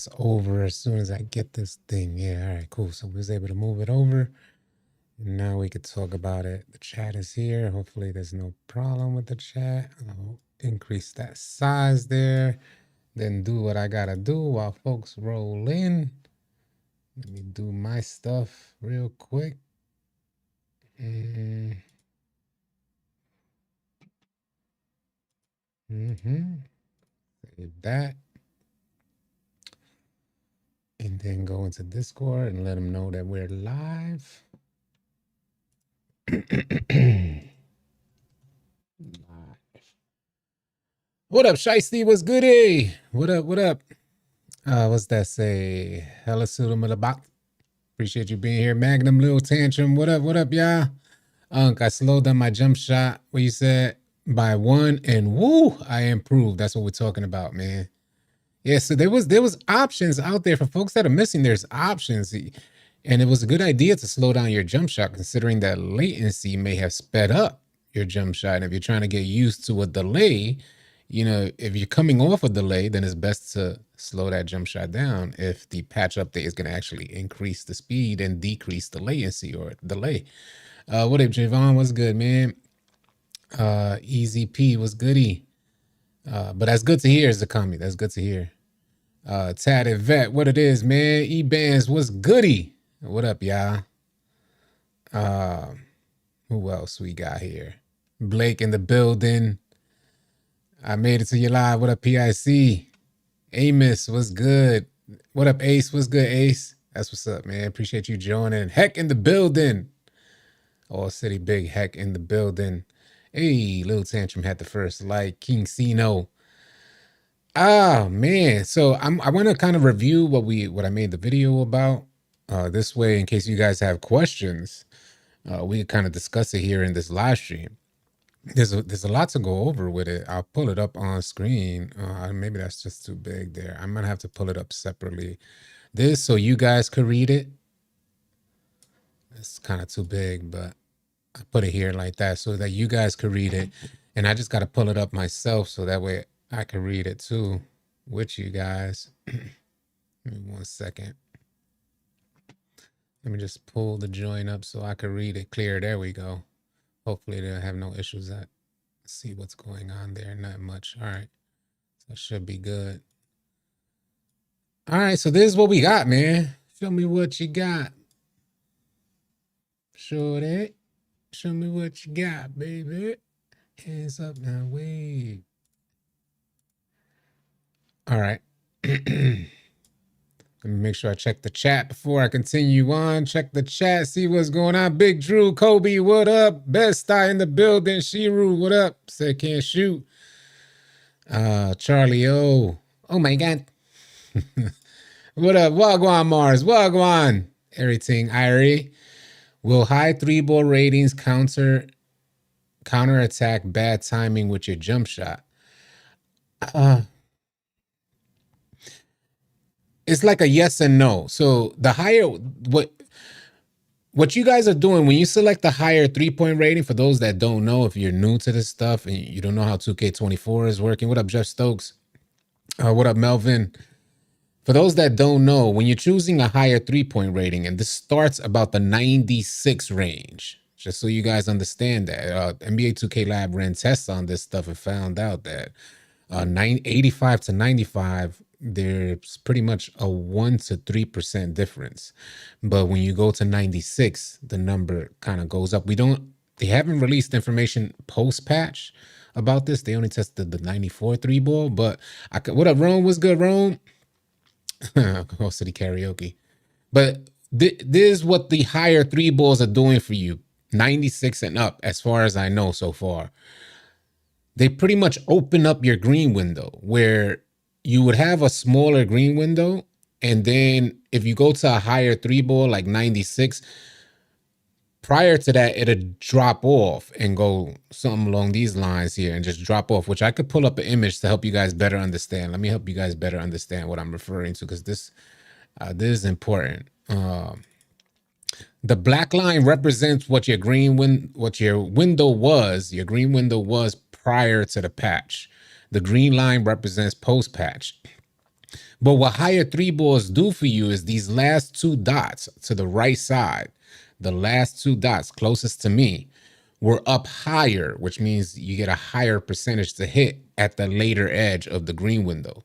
this over as soon as I get this thing. Yeah, all right, cool. So we was able to move it over. And now we could talk about it. The chat is here. Hopefully there's no problem with the chat. I'll increase that size there. Then do what I gotta do while folks roll in. Let me do my stuff real quick. Save that. And then go into Discord and let them know that we're live. What up, Shiesty? What's goody? What up? What up? What's that say? Hella Sudamalabak. Appreciate you being here. Magnum Lil Tantrum. What up? What up, y'all? I slowed down my jump shot. What you said? By 1 and woo, I improved. That's what we're talking about, man. Yeah, so there was options out there for folks that are missing. There's options. And it was a good idea to slow down your jump shot, considering that latency may have sped up your jump shot. And if you're trying to get used to a delay, you know, if you're coming off a delay, then it's best to slow that jump shot down if the patch update is going to actually increase the speed and decrease the latency or delay. What up, Javon? What's good, man? Easy P, what's goody? But that's good to hear, Zakami. That's good to hear. Tatted Vet, what it is, man? E-Bands, what's goody? What up, y'all? Who else we got here? Blake in the building. I made it to your live. What up, PIC? Amos, what's good? What up, Ace? What's good, Ace? That's what's up, man. Appreciate you joining. Heck in the building. All City Big Heck in the building. Hey, Lil Tantrum had the first like. King Sino. Ah, man. So I want to kind of review what I made the video about. This way, in case you guys have questions, we can kind of discuss it here in this live stream. There's a lot to go over with it. I'll pull it up on screen. Maybe that's just too big there. I'm gonna have to pull it up separately. This so you guys could read it. It's kind of too big, but I put it here like that so that you guys could read it. And I just got to pull it up myself so that way I can read it too with you guys. Give me 1 second. Let me just pull the join up so I can read it clear. There we go. Hopefully they'll have no issues. Let's see what's going on there. Not much. All right. So it should be good. All right. So this is what we got, man. Show me what you got. Show that. Show me what you got, baby. Hands up now. Wave. All right. Let me make sure I check the chat before I continue on. Check the chat, see what's going on. Big Drew, Kobe, what up? Best Eye in the building. Shiru, what up? Said can't shoot. Charlie O. Oh my God. What up? Wagwan Mars. Wagwan. Everything. Irie. Will high 3-ball ratings counterattack bad timing with your jump shot? It's like a yes and no. So the higher what you guys are doing when you select the higher 3-point rating, for those that don't know, if you're new to this stuff and you don't know how 2K24 is working. What up, Jeff Stokes? What up, Melvin? For those that don't know, when you're choosing a higher 3-point rating, and this starts about the 96 range, just so you guys understand that, NBA 2K Lab ran tests on this stuff and found out that 85 to 95, there's pretty much a 1 to 3% difference. But when you go to 96, the number kind of goes up. They haven't released information post-patch about this. They only tested the 94 3-ball. But what up, Rome? What's good, Rome? Whole City Karaoke. But this is what the higher 3-balls are doing for you, 96 and up, as far as I know so far. They pretty much open up your green window where you would have a smaller green window. And then if you go to a higher 3-ball, like 96, prior to that, it'll drop off and go something along these lines here and just drop off, which I could pull up an image to help you guys better understand. Let me help you guys better understand what I'm referring to, because this is important. The black line represents what your window was. Your green window was prior to the patch. The green line represents post-patch. But what higher three balls do for you is these last two dots to the right side, the last two dots closest to me, were up higher, which means you get a higher percentage to hit at the later edge of the green window.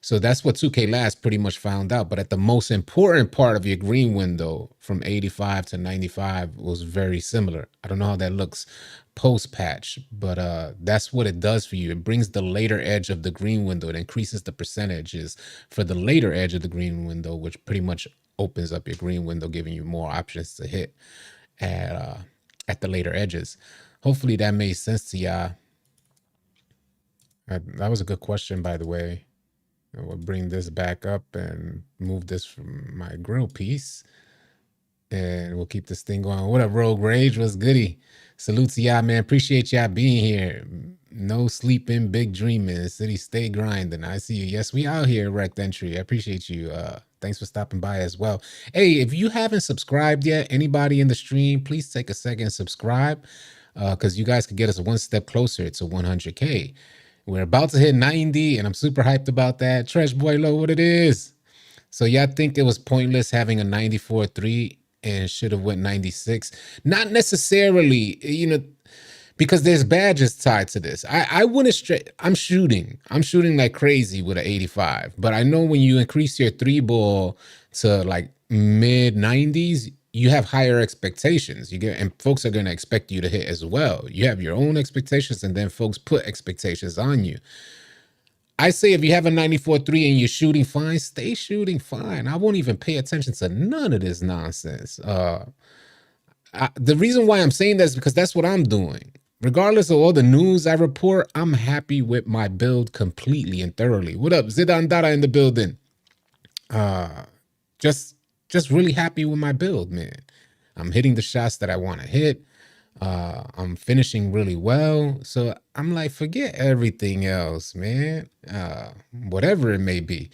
So that's what 2K Last pretty much found out. But at the most important part of your green window from 85 to 95 was very similar. I don't know how that looks post patch, but that's what it does for you. It brings the later edge of the green window. It increases the percentages for the later edge of the green window, which pretty much opens up your green window, giving you more options to hit at the later edges. Hopefully that made sense to y'all. That was a good question, by the way. We'll bring this back up and move this from my grill piece. And we'll keep this thing going. What up, Rogue Rage? What's goody? Salute to y'all, man. Appreciate y'all being here. No sleeping, big dreaming. City, stay grinding. I see you. Yes, we out here, Rect Entry. I appreciate you. Thanks for stopping by as well. Hey, if you haven't subscribed yet, anybody in the stream, please take a second and subscribe, because you guys could get us one step closer to 100K. We're about to hit 90, and I'm super hyped about that. Tresh Boy Low, what it is. So y'all think it was pointless having a 94.3 and should have went 96? Not necessarily, because there's badges tied to this. I wouldn't straight. I'm shooting like crazy with an 85. But I know when you increase your three ball to like mid 90s, you have higher expectations. And folks are going to expect you to hit as well. You have your own expectations, and then folks put expectations on you. I say if you have a 94.3 and you're shooting fine, stay shooting fine. I won't even pay attention to none of this nonsense. The reason why I'm saying that is because that's what I'm doing. Regardless of all the news I report, I'm happy with my build completely and thoroughly. What up, Zidan Dara in the building? Just really happy with my build, man. I'm hitting the shots that I want to hit. I'm finishing really well. So I'm like, forget everything else, man. Whatever it may be.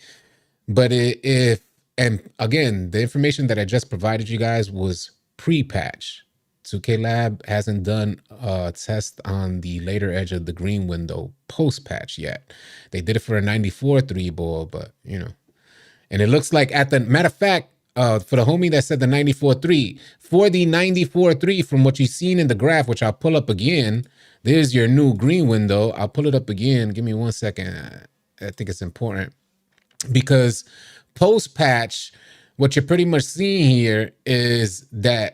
But and again, the information that I just provided you guys was pre-patch. 2K Lab hasn't done a test on the later edge of the green window post-patch yet. They did it for a 94.3 ball, but and it looks like at the matter of fact, for the homie that said the 94.3, for the 94.3, from what you've seen in the graph, which I'll pull up again, there's your new green window. I'll pull it up again. Give me 1 second. I think it's important because post-patch, what you're pretty much seeing here is that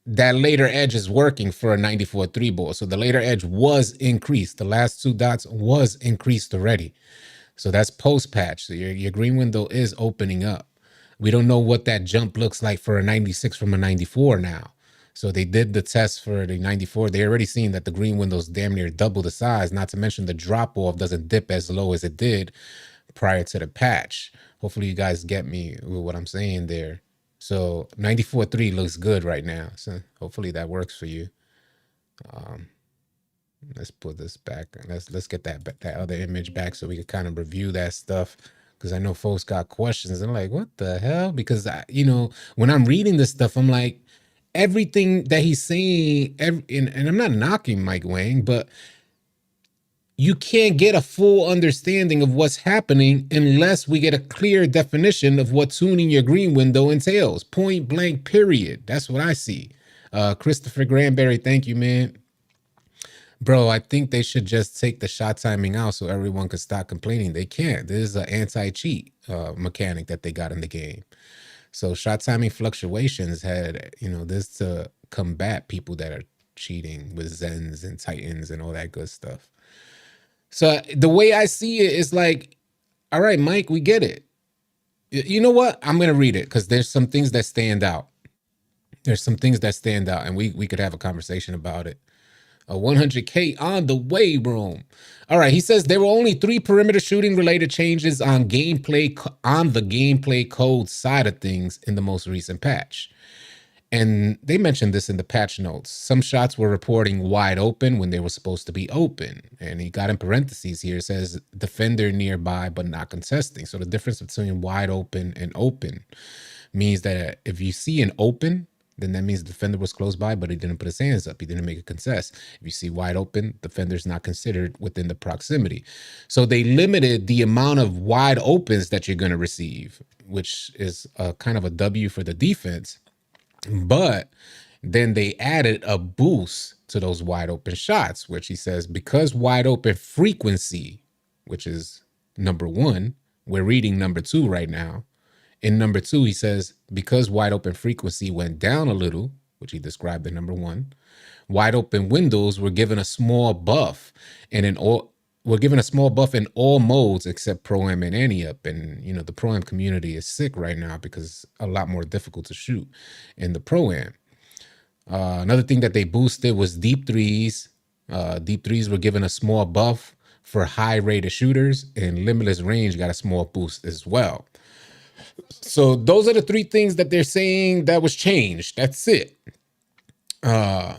later edge is working for a 94.3 ball. So the later edge was increased. The last two dots was increased already. So that's post-patch. So your green window is opening up. We don't know what that jump looks like for a 96 from a 94 now. So they did the test for the 94. They already seen that the green window's damn near double the size, not to mention the drop off doesn't dip as low as it did prior to the patch. Hopefully you guys get me with what I'm saying there. So 94.3 looks good right now. So hopefully that works for you. Let's put this back. Let's get that other image back so we can kind of review that stuff. Because I know folks got questions. I'm like, what the hell? Because, when I'm reading this stuff, I'm like, everything that he's saying, and I'm not knocking Mike Wang, but you can't get a full understanding of what's happening unless we get a clear definition of what tuning your green window entails. Point blank, period. That's what I see. Christopher Granberry, thank you, man. Bro, I think they should just take the shot timing out so everyone could stop complaining. They can't. This is an anti-cheat mechanic that they got in the game. So shot timing fluctuations had, this to combat people that are cheating with Zens and Titans and all that good stuff. So the way I see it is like, all right, Mike, we get it. You know what? I'm going to read it because there's some things that stand out. There's some things that stand out, and we could have a conversation about it. A 100K on the way, Rome. All right, he says there were only 3 perimeter shooting related changes on the gameplay code side of things in the most recent patch. And they mentioned this in the patch notes. Some shots were reporting wide open when they were supposed to be open. And he got in parentheses here, it says defender nearby but not contesting. So the difference between wide open and open means that if you see an open then that means the defender was close by, but he didn't put his hands up. He didn't make a contest. If you see wide open, defender's not considered within the proximity. So they limited the amount of wide opens that you're going to receive, which is kind of a W for the defense. But then they added a boost to those wide open shots, which he says, because wide open frequency, which is number one, we're reading number two right now. In number two, he says, because wide open frequency went down a little, which he described in number one, wide open windows were given a small buff, and in all we're given a small buff in all modes except Pro-Am and Ante-Up. And you know, the Pro-Am community is sick right now because it's a lot more difficult to shoot in the Pro-Am. Another thing that they boosted was deep threes. Deep threes were given a small buff for high rated shooters, and limitless range got a small boost as well. So those are the three things that they're saying that was changed. That's it. And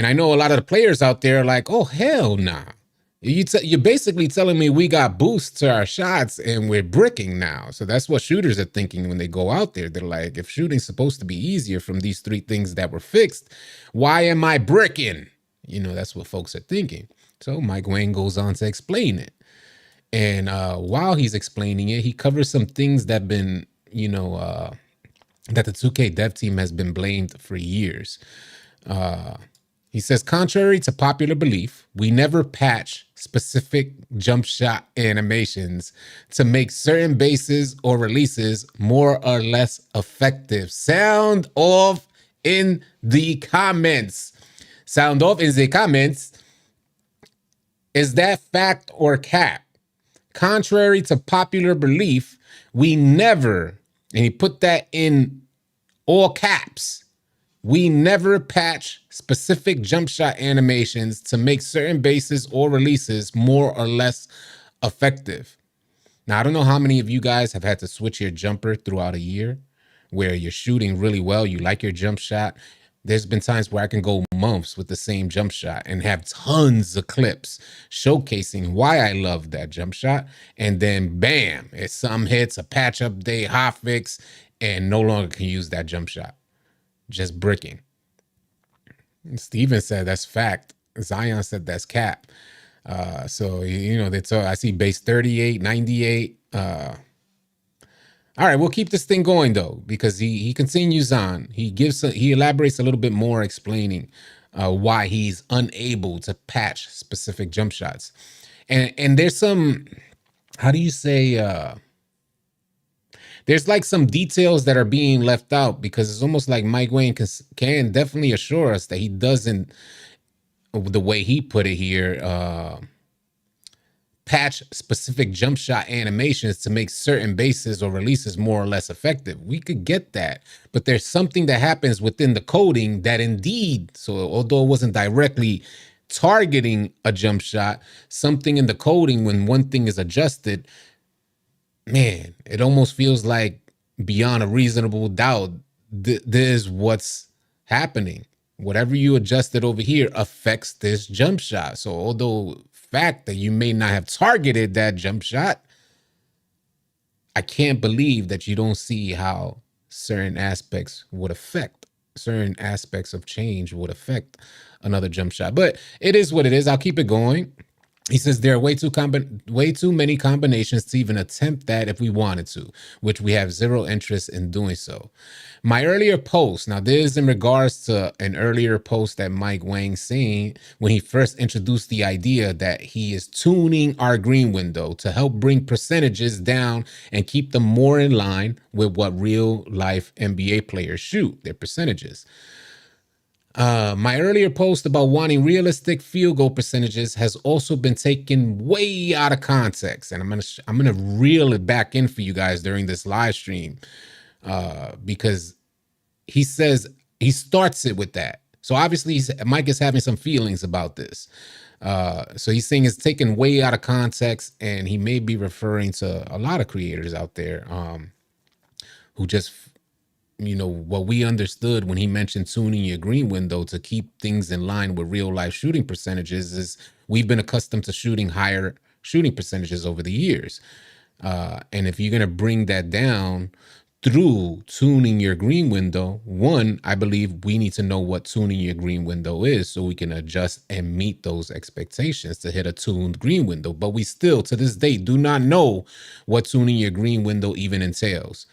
I know a lot of the players out there are like, oh, hell nah. You're basically telling me we got boosts to our shots and we're bricking now. So that's what shooters are thinking when they go out there. They're like, if shooting's supposed to be easier from these three things that were fixed, why am I bricking? You know, that's what folks are thinking. So Mike Wang goes on to explain it. And while he's explaining it, he covers some things that have been, you know, that the 2K dev team has been blamed for years. He says, contrary to popular belief, we never patch specific jump shot animations to make certain bases or releases more or less effective. Sound off in the comments. Sound off in the comments. Is that fact or cap? Contrary to popular belief, we never, and he put that in all caps, we never patch specific jump shot animations to make certain bases or releases more or less effective. Now, I don't know how many of you guys have had to switch your jumper throughout a year where you're shooting really well, you like your jump shot. There's been times where I can go months with the same jump shot and have tons of clips showcasing why I love that jump shot. And then bam, it's some hits, a patch update, hotfix, and no longer can use that jump shot. Just bricking. Steven said that's fact. Zion said that's cap. So, you know, I see base 38, 98. All right, we'll keep this thing going though, because he continues on. He elaborates a little bit more, explaining why he's unable to patch specific jump shots. And there's some, how do you say, there's like some details that are being left out, because it's almost like Mike Wang can definitely assure us that he doesn't, the way he put it here, patch specific jump shot animations to make certain bases or releases more or less effective. We could get that, but there's something that happens within the coding that indeed, so although it wasn't directly targeting a jump shot, something in the coding, when one thing is adjusted, man, it almost feels like beyond a reasonable doubt, there's what's happening. Whatever you adjusted over here affects this jump shot. So although fact that you may not have targeted that jump shot, I can't believe that you don't see how certain aspects would affect, certain aspects of change would affect another jump shot. But it is what it is. I'll keep it going. He says there are way too many combinations to even attempt that if we wanted to, which we have zero interest in doing so. My earlier post, now this is in regards to an earlier post that Mike Wang saying when he first introduced the idea that he is tuning our green window to help bring percentages down and keep them more in line with what real life NBA players shoot, their percentages. My earlier post about wanting realistic field goal percentages has also been taken way out of context, and I'm gonna reel it back in for you guys during this live stream, because he says he starts it with that. So obviously Mike is having some feelings about this. So he's saying it's taken way out of context, and he may be referring to a lot of creators out there who just, you know, what we understood when he mentioned tuning your green window to keep things in line with real life shooting percentages is we've been accustomed to shooting higher shooting percentages over the years. And if you're going to bring that down through tuning your green window. One, I believe we need to know what tuning your green window is so we can adjust and meet those expectations to hit a tuned green window. But we still, to this day, do not know what tuning your green window even entails.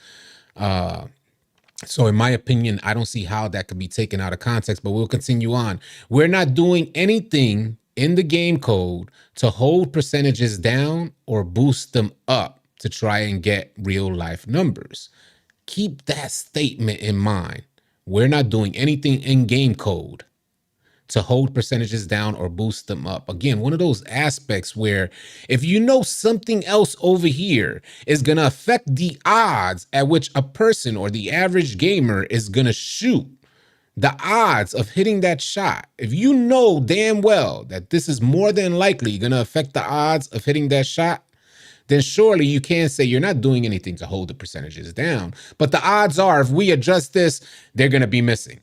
So in my opinion, I don't see how that could be taken out of context, but we'll continue on. We're not doing anything in the game code to hold percentages down or boost them up to try and get real life numbers. Keep that statement in mind. We're not doing anything in game code to hold percentages down or boost them up. Again, one of those aspects where if you know something else over here is going to affect the odds at which a person or the average gamer is going to shoot, the odds of hitting that shot, if you know damn well that this is more than likely going to affect the odds of hitting that shot, then surely you can say you're not doing anything to hold the percentages down. But the odds are if we adjust this, they're going to be missing.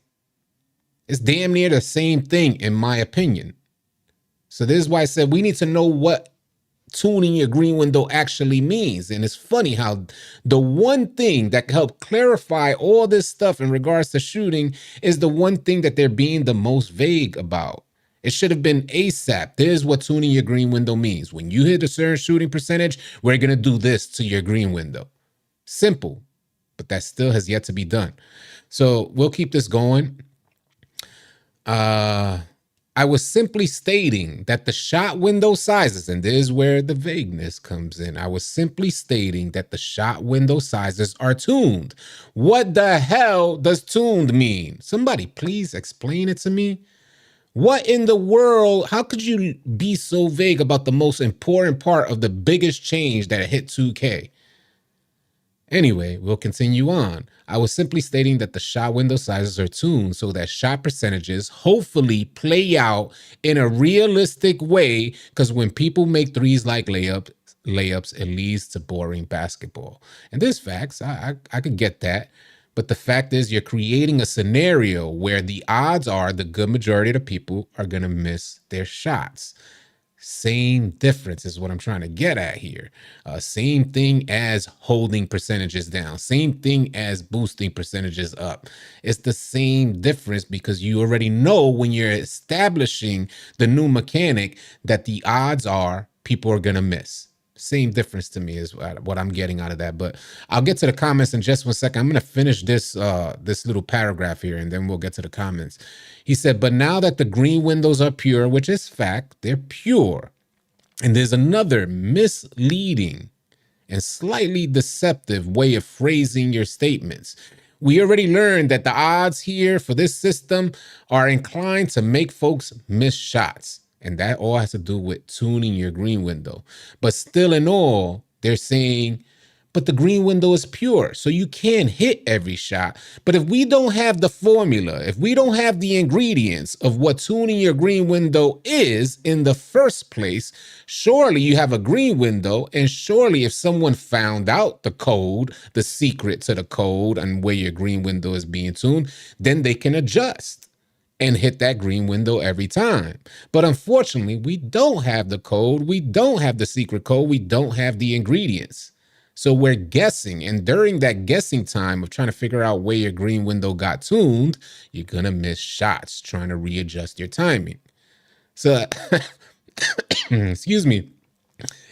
It's damn near the same thing, in my opinion. So this is why I said we need to know what tuning your green window actually means. And it's funny how the one thing that can help clarify all this stuff in regards to shooting is the one thing that they're being the most vague about. It should have been ASAP. This is what tuning your green window means. When you hit a certain shooting percentage, we're going to do this to your green window. Simple, but that still has yet to be done. So we'll keep this going. I was simply stating that the shot window sizes, and this is where the vagueness comes in. I was simply stating that the shot window sizes are tuned. What the hell does tuned mean? Somebody please explain it to me. What in the world? How could you be so vague about the most important part of the biggest change that hit 2K? Anyway, we'll continue on. I was simply stating that the shot window sizes are tuned so that shot percentages hopefully play out in a realistic way, because when people make threes like layups, it leads to boring basketball. And there's facts. I could get that. But the fact is you're creating a scenario where the odds are the good majority of the people are going to miss their shots. Same difference is what I'm trying to get at here. Same thing as holding percentages down. Same thing as boosting percentages up. It's the same difference because you already know when you're establishing the new mechanic that the odds are people are going to miss. Same difference to me is what I'm getting out of that. But I'll get to the comments in just 1 second. I'm going to finish this this little paragraph here, and then we'll get to the comments. He said, but now that the green windows are pure, which is fact, they're pure. And there's another misleading and slightly deceptive way of phrasing your statements. We already learned that the odds here for this system are inclined to make folks miss shots. And that all has to do with tuning your green window. But still in all, they're saying, but the green window is pure, so you can hit every shot. But if we don't have the formula, if we don't have the ingredients of what tuning your green window is in the first place, surely you have a green window. And surely if someone found out the code, the secret to the code and where your green window is being tuned, then they can adjust and hit that green window every time. But unfortunately, we don't have the code. We don't have the secret code. We don't have the ingredients. So we're guessing. And during that guessing time of trying to figure out where your green window got tuned, you're going to miss shots trying to readjust your timing. So, excuse me,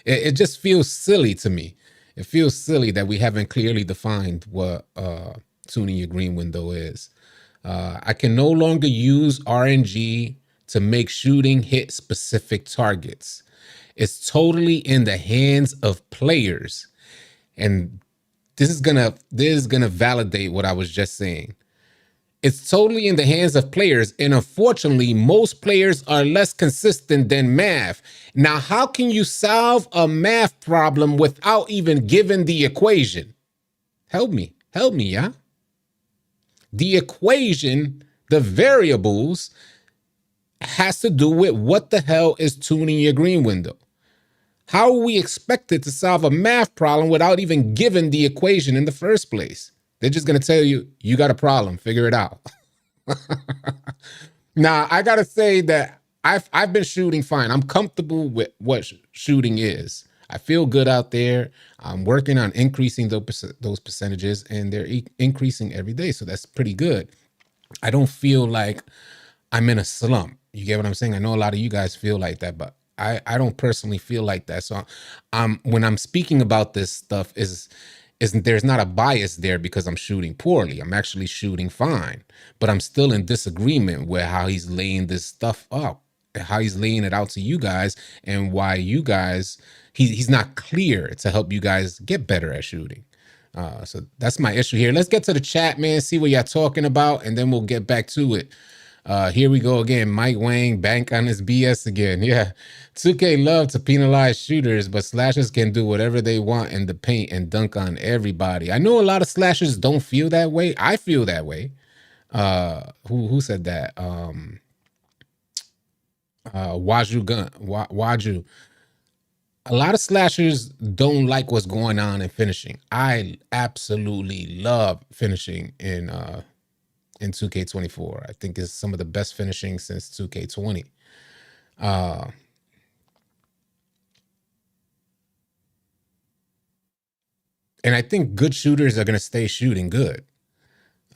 it just feels silly to me. It feels silly that we haven't clearly defined what tuning your green window is. I can no longer use RNG to make shooting hit specific targets. It's totally in the hands of players. And this is gonna validate what I was just saying. It's totally in the hands of players. And unfortunately, most players are less consistent than math. Now, how can you solve a math problem without even giving the equation? Help me, yeah? The equation, the variables, has to do with what the hell is tuning your green window. How are we expected to solve a math problem without even giving the equation in the first place? They're just going to tell you, you got a problem, figure it out. Now, I got to say that I've been shooting fine. I'm comfortable with what shooting is. I feel good out there. I'm working on increasing those percentages, and they're increasing every day. So that's pretty good. I don't feel like I'm in a slump. You get what I'm saying? I know a lot of you guys feel like that, but I don't personally feel like that. So when I'm speaking about this stuff is there's not a bias there because I'm shooting poorly. I'm actually shooting fine, but I'm still in disagreement with how he's laying this stuff up, how he's laying it out to you guys, and why you guys he's not clear to help you guys get better at shooting. So that's my issue here. Let's get to the chat, man. See what y'all talking about, and then we'll get back to it. Here we go again. Mike Wang bank on his BS again. Yeah, 2K love to penalize shooters, but slashers can do whatever they want in the paint and dunk on everybody. I know a lot of slashers don't feel that way. I feel that way. Who said that? Waju Gun. Waju. A lot of slashers don't like what's going on in finishing. I absolutely love finishing in 2K24. I think it's some of the best finishing since 2K20. And I think good shooters are going to stay shooting good.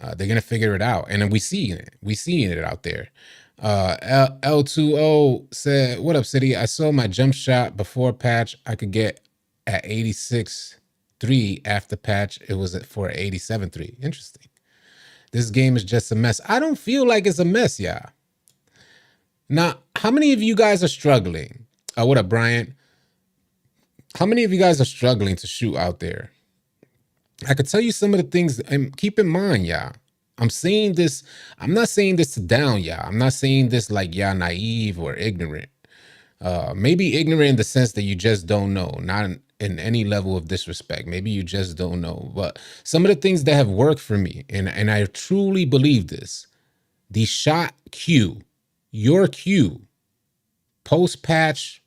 They're going to figure it out. And then we see it. We seeing it out there. L2O said, what up, City? I saw my jump shot before patch. I could get at 86.3 after patch. It was for 87.3. Interesting. This game is just a mess. I don't feel like it's a mess, yeah. Now, how many of you guys are struggling? What up, Brian? How many of you guys are struggling to shoot out there? I could tell you some of the things, and keep in mind, yeah. I'm saying this, I'm not saying this to down y'all. I'm not saying this like y'all naive or ignorant. Maybe ignorant in the sense that you just don't know, not in any level of disrespect. Maybe you just don't know. But some of the things that have worked for me, and I truly believe this, the shot queue, your queue, post-patch,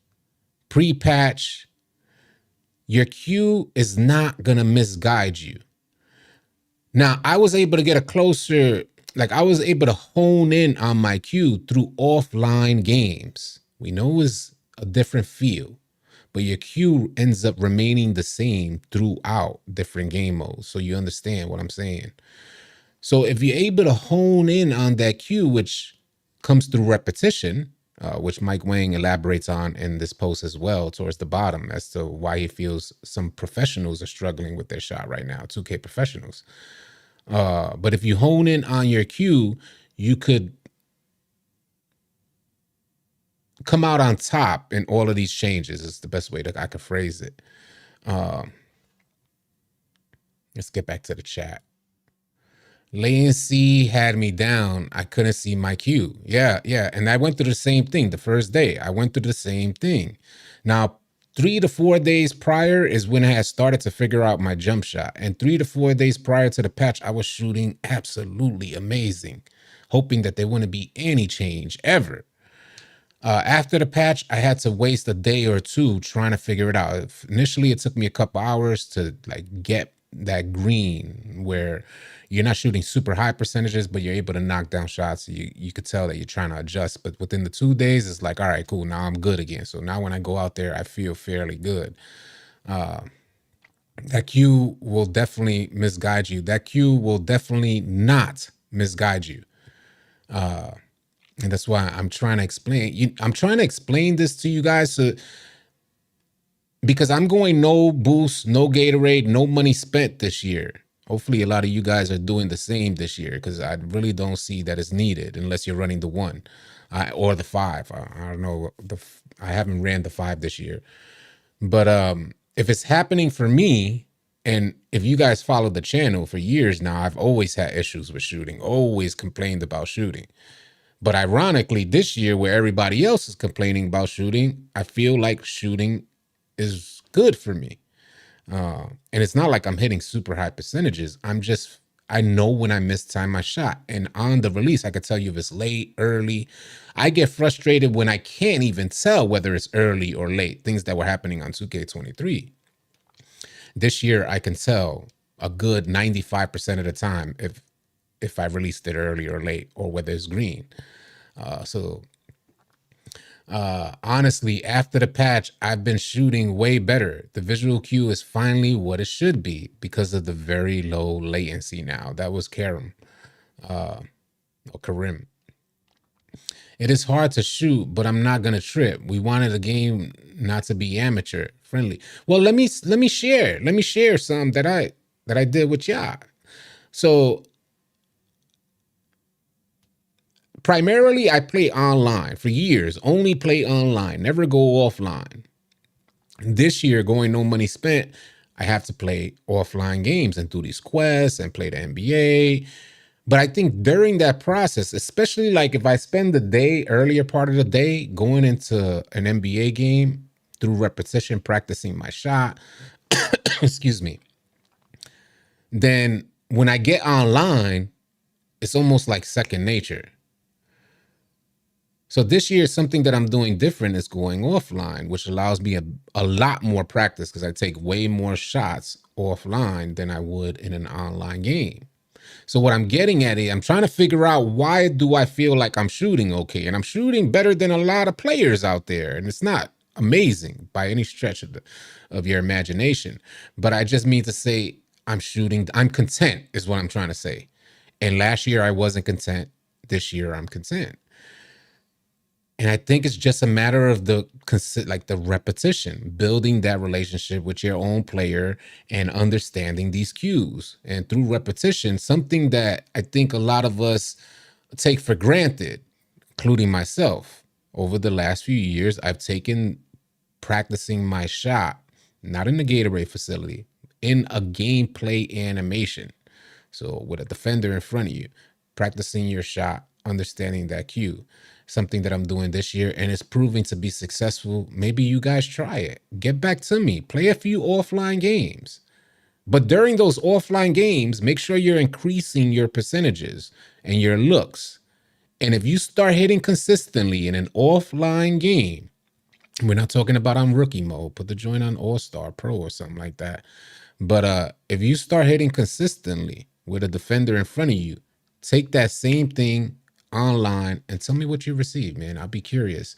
pre-patch, your queue is not going to misguide you. Now, I was able to get a closer, like I was able to hone in on my queue through offline games. We know it's a different feel, but your queue ends up remaining the same throughout different game modes. So you understand what I'm saying. So if you're able to hone in on that queue, which comes through repetition, which Mike Wang elaborates on in this post as well towards the bottom as to why he feels some professionals are struggling with their shot right now, 2K professionals. But if you hone in on your queue, you could come out on top in all of these changes. Is the best way that I could phrase it. Let's get back to the chat. Latency had me down. I couldn't see my queue. Yeah. And I went through the same thing the first day. I went through the same thing. Now, 3 to 4 days prior is when I had started to figure out my jump shot. And 3 to 4 days prior to the patch, I was shooting absolutely amazing, hoping that there wouldn't be any change ever. After the patch, I had to waste a day or two trying to figure it out. Initially, it took me a couple hours to like get that green where you're not shooting super high percentages, but you're able to knock down shots. You could tell that you're trying to adjust. But within the 2 days, it's like, all right, cool. Now I'm good again. So now when I go out there, I feel fairly good. That queue will definitely misguide you. That queue will definitely not misguide you. And that's why I'm trying to explain. I'm trying to explain this to you guys because I'm going no boost, no Gatorade, no money spent this year. Hopefully a lot of you guys are doing the same this year because I really don't see that it's needed unless you're running the 1 or the 5. I don't know. I haven't ran the 5 this year. But if it's happening for me, and if you guys follow the channel for years now, I've always had issues with shooting, always complained about shooting. But ironically, this year where everybody else is complaining about shooting, I feel like shooting is good for me. And it's not like I'm hitting super high percentages. I know when I mistime my shot. And on the release, I could tell you if it's late, early. I get frustrated when I can't even tell whether it's early or late, things that were happening on 2K23. This year, I can tell a good 95% of the time if I released it early or late or whether it's green. So Honestly, after the patch, I've been shooting way better. The visual cue is finally what it should be because of the very low latency now. That was Karim, or Karim. It is hard to shoot, but I'm not gonna trip. We wanted the game not to be amateur friendly. Well, let me share some that I did with y'all. So primarily, I play online for years. Only play online. Never go offline. This year, going no money spent, I have to play offline games and do these quests and play the NBA. But I think during that process, especially like if I spend the day, earlier part of the day, going into an NBA game through repetition, practicing my shot, excuse me, then when I get online, it's almost like second nature. So this year, something that I'm doing different is going offline, which allows me a lot more practice because I take way more shots offline than I would in an online game. So what I'm getting at is I'm trying to figure out, why do I feel like I'm shooting okay? And I'm shooting better than a lot of players out there. And it's not amazing by any stretch of your imagination. But I just mean to say I'm content is what I'm trying to say. And last year I wasn't content. This year I'm content. And I think it's just a matter of the repetition, building that relationship with your own player and understanding these cues. And through repetition, something that I think a lot of us take for granted, including myself, over the last few years, I've taken practicing my shot, not in the Gatorade facility, in a gameplay animation. So with a defender in front of you, practicing your shot, understanding that cue. Something that I'm doing this year, and it's proving to be successful. Maybe you guys try it. Get back to me. Play a few offline games. But during those offline games, make sure you're increasing your percentages and your looks. And if you start hitting consistently in an offline game, we're not talking about on rookie mode. Put the joint on All-Star Pro or something like that. But if you start hitting consistently with a defender in front of you, take that same thing online and tell me what you received, man. I'll be curious.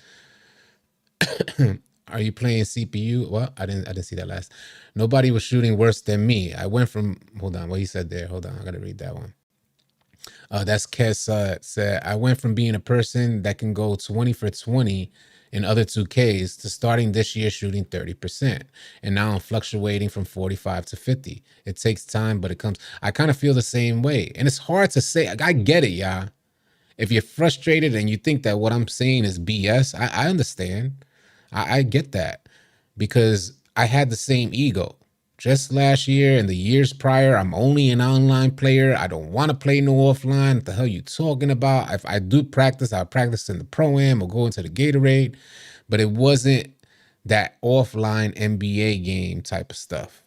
Are you playing CPU? Well, I didn't see that last. Nobody was shooting worse than me. I went from, hold on, what he said there. Hold on, I gotta read that one. That's Kes said, I went from being a person that can go 20 for 20 in other 2Ks to starting this year shooting 30%. And now I'm fluctuating from 45 to 50. It takes time, but it comes. I kind of feel the same way. And it's hard to say. I get it, y'all. If you're frustrated and you think that what I'm saying is BS, I understand. I get that, because I had the same ego. Just last year and the years prior, I'm only an online player. I don't want to play no offline. What the hell you talking about? If I do practice, I'll practice in the Pro-Am or go into the Gatorade. But it wasn't that offline NBA game type of stuff.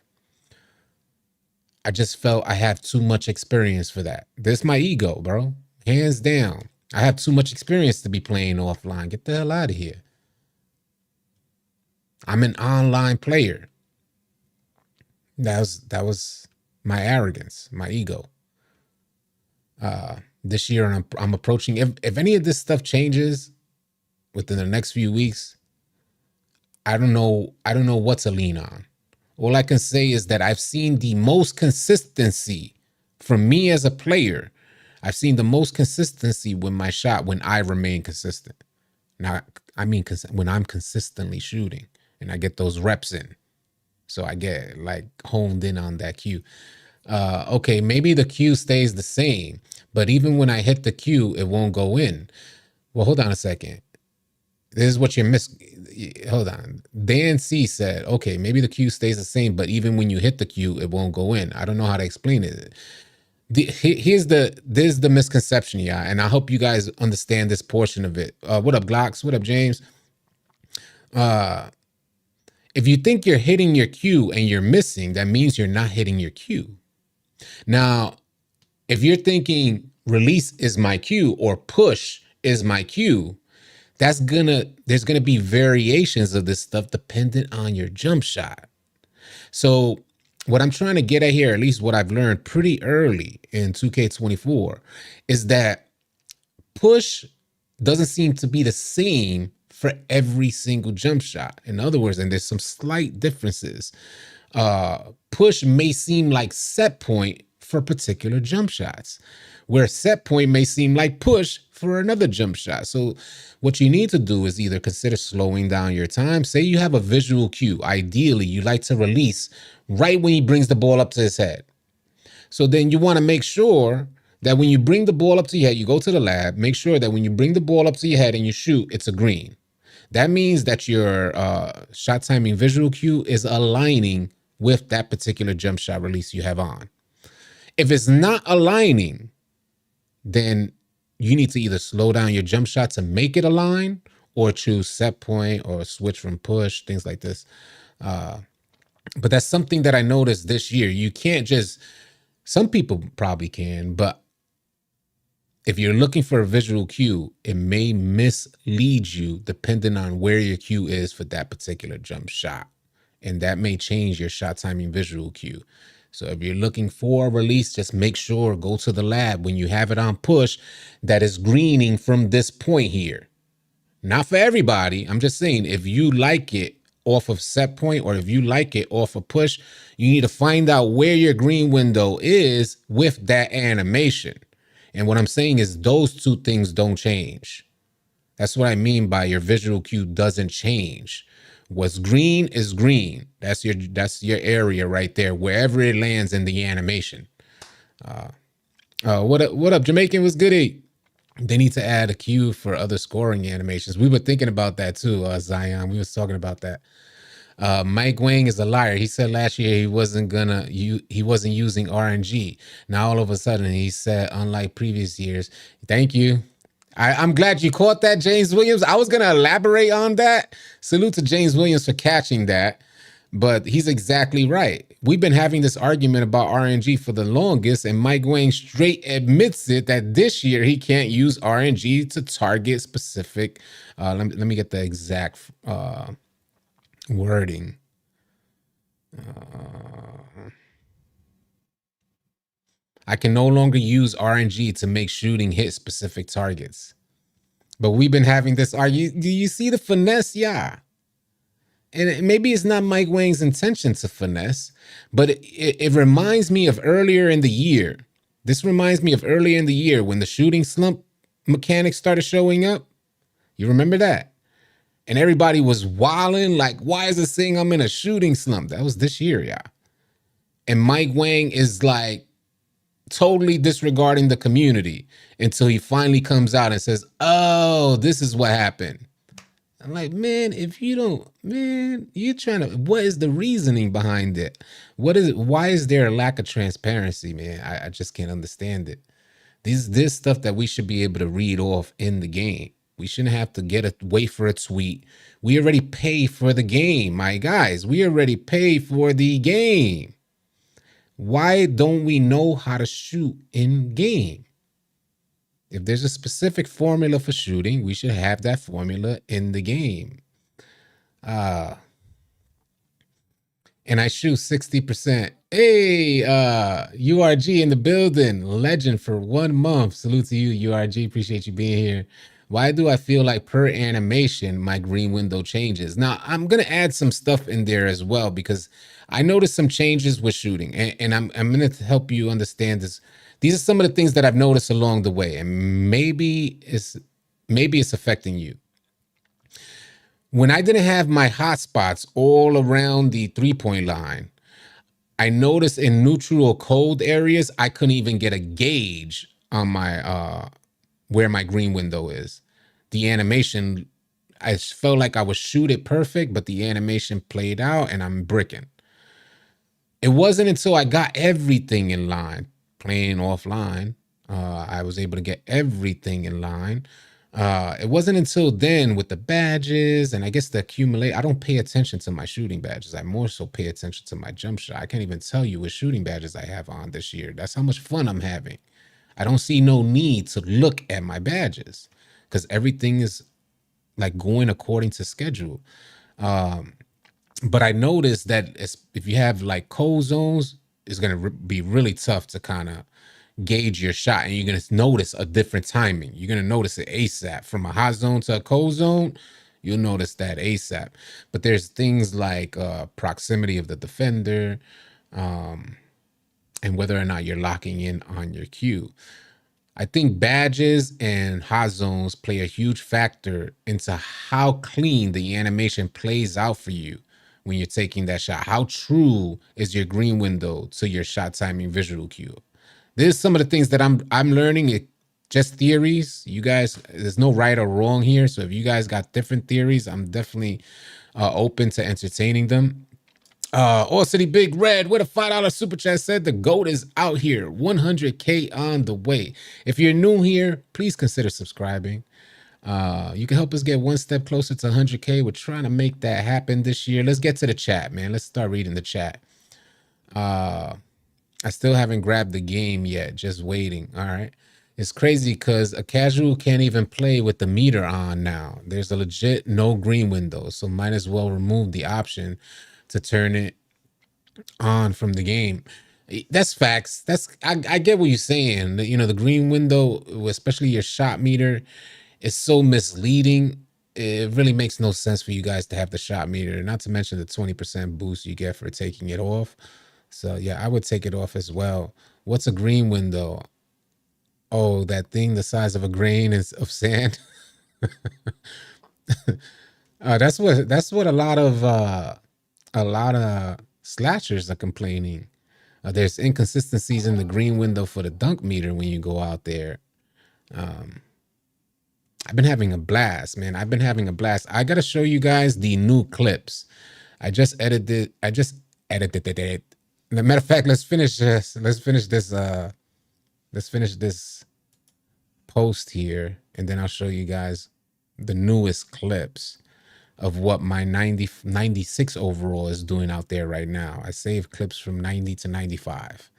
I just felt I have too much experience for that. This is my ego, bro. Hands down. I have too much experience to be playing offline. Get the hell out of here. I'm an online player. That was my arrogance, my ego. This year I'm approaching, if any of this stuff changes within the next few weeks, I don't know what to lean on. All I can say is that I've seen the most consistency from me as a player. I've seen the most consistency with my shot when I remain consistent. Now, I mean, when I'm consistently shooting and I get those reps in. So I get like honed in on that cue. Okay, maybe the cue stays the same, but even when I hit the cue, it won't go in. Well, hold on a second. This is what you're missing. Hold on. Dan C said, okay, maybe the cue stays the same, but even when you hit the cue, it won't go in. I don't know how to explain it. There's the misconception, yeah, and I hope you guys understand this portion of it. What up, Glocks? What up, James? If you think you're hitting your cue and you're missing, that means you're not hitting your cue. Now, if you're thinking release is my cue or push is my cue, there's gonna be variations of this stuff dependent on your jump shot. So what I'm trying to get at here, at least what I've learned pretty early in 2K24, is that push doesn't seem to be the same for every single jump shot. In other words, and there's some slight differences. Push may seem like set point for particular jump shots, where set point may seem like push for another jump shot. So what you need to do is either consider slowing down your time. Say you have a visual cue. Ideally, you like to release right when he brings the ball up to his head. So then you want to make sure that when you bring the ball up to your head, you go to the lab, make sure that when you bring the ball up to your head and you shoot, it's a green. That means that your shot timing visual cue is aligning with that particular jump shot release you have on. If it's not aligning, then you need to either slow down your jump shot to make it align, or choose set point or switch from push, things like this. But that's something that I noticed this year. You can't just, some people probably can, but if you're looking for a visual cue, it may mislead you depending on where your cue is for that particular jump shot. And that may change your shot timing visual cue. So if you're looking for a release, just make sure, go to the lab when you have it on push, that is greening from this point here. Not for everybody. I'm just saying, if you like it off of set point, or if you like it off of push, you need to find out where your green window is with that animation. And what I'm saying is those two things don't change. That's what I mean by your visual cue doesn't change. What's green is green. That's your area right there, wherever it lands in the animation. What up, Jamaican? Was good. They need to add a cue for other scoring animations. We were thinking about that too, Zion. We was talking about that. Mike Wang is a liar. He said last year he wasn't using RNG. Now all of a sudden he said, unlike previous years. Thank you. I'm glad you caught that, James Williams. I was gonna elaborate on that. Salute to James Williams for catching that, but he's exactly right. We've been having this argument about RNG for the longest, and Mike Wang straight admits it that this year he can't use RNG to target specific. Let me get the exact wording. I can no longer use RNG to make shooting hit specific targets. But we've been having this argument. Do you see the finesse? Yeah. And maybe it's not Mike Wang's intention to finesse, but it reminds me of earlier in the year. This reminds me of earlier in the year when the shooting slump mechanics started showing up. You remember that? And everybody was wilding like, why is it saying I'm in a shooting slump? That was this year, yeah. And Mike Wang is like totally disregarding the community until he finally comes out and says, oh, this is what happened. I'm like, man, if you don't, man, you're trying to, what is the reasoning behind it? What is it? Why is there a lack of transparency, man? I just can't understand it. This stuff that we should be able to read off in the game. We shouldn't have to wait for a tweet. We already pay for the game, my guys. We already pay for the game. Why don't we know how to shoot in game? If there's a specific formula for shooting, we should have that formula in the game. And I shoot 60%. Hey, URG in the building. Legend for 1 month. Salute to you, URG. Appreciate you being here. Why do I feel like per animation, my green window changes? Now, I'm going to add some stuff in there as well, because I noticed some changes with shooting, and I'm going to help you understand this. These are some of the things that I've noticed along the way, and maybe it's affecting you. When I didn't have my hotspots all around the 3-point line, I noticed in neutral or cold areas, I couldn't even get a gauge on my where my green window is. The animation, I felt like I was shooting perfect, but the animation played out and I'm bricking. It wasn't until I got everything in line, playing offline, I was able to get everything in line. It wasn't until then with the badges and I guess the accumulate. I don't pay attention to my shooting badges. I more so pay attention to my jump shot. I can't even tell you what shooting badges I have on this year. That's how much fun I'm having. I don't see no need to look at my badges because everything is like going according to schedule. But I noticed that if you have like cold zones, it's going to be really tough to kind of gauge your shot, and you're going to notice a different timing. You're going to notice it ASAP from a hot zone to a cold zone. you'll notice that ASAP. But there's things like proximity of the defender, and whether or not you're locking in on your Q. I think badges and hot zones play a huge factor into how clean the animation plays out for you when you're taking that shot. How true is your green window to your shot timing visual cue? There's some of the things that I'm learning. It just theories. You guys, there's no right or wrong here. So if you guys got different theories, I'm definitely open to entertaining them. All City Big Red with a $5 super chat said the GOAT is out here. 100K on the way. If you're new here, please consider subscribing. You can help us get one step closer to 100K. We're trying to make that happen this year. Let's get to the chat, man. Let's start reading the chat. I still haven't grabbed the game yet. Just waiting. All right. It's crazy because a casual can't even play with the meter on now. There's a legit no green window, so might as well remove the option to turn it on from the game. That's facts. I get what you're saying. The green window, especially your shot meter, is so misleading. It really makes no sense for you guys to have the shot meter, not to mention the 20% boost you get for taking it off. So yeah, I would take it off as well. What's a green window? Oh, that thing the size of a grain of sand. That's what a lot of slashers are complaining. There's inconsistencies in the green window for the dunk meter when you go out there. I've been having a blast, man. I've been having a blast. I gotta show you guys the new clips. I just edited it. As a matter of fact, let's finish this. Let's finish this post here, and then I'll show you guys the newest clips of what my 96 overall is doing out there right now. I saved clips from 90 to 95.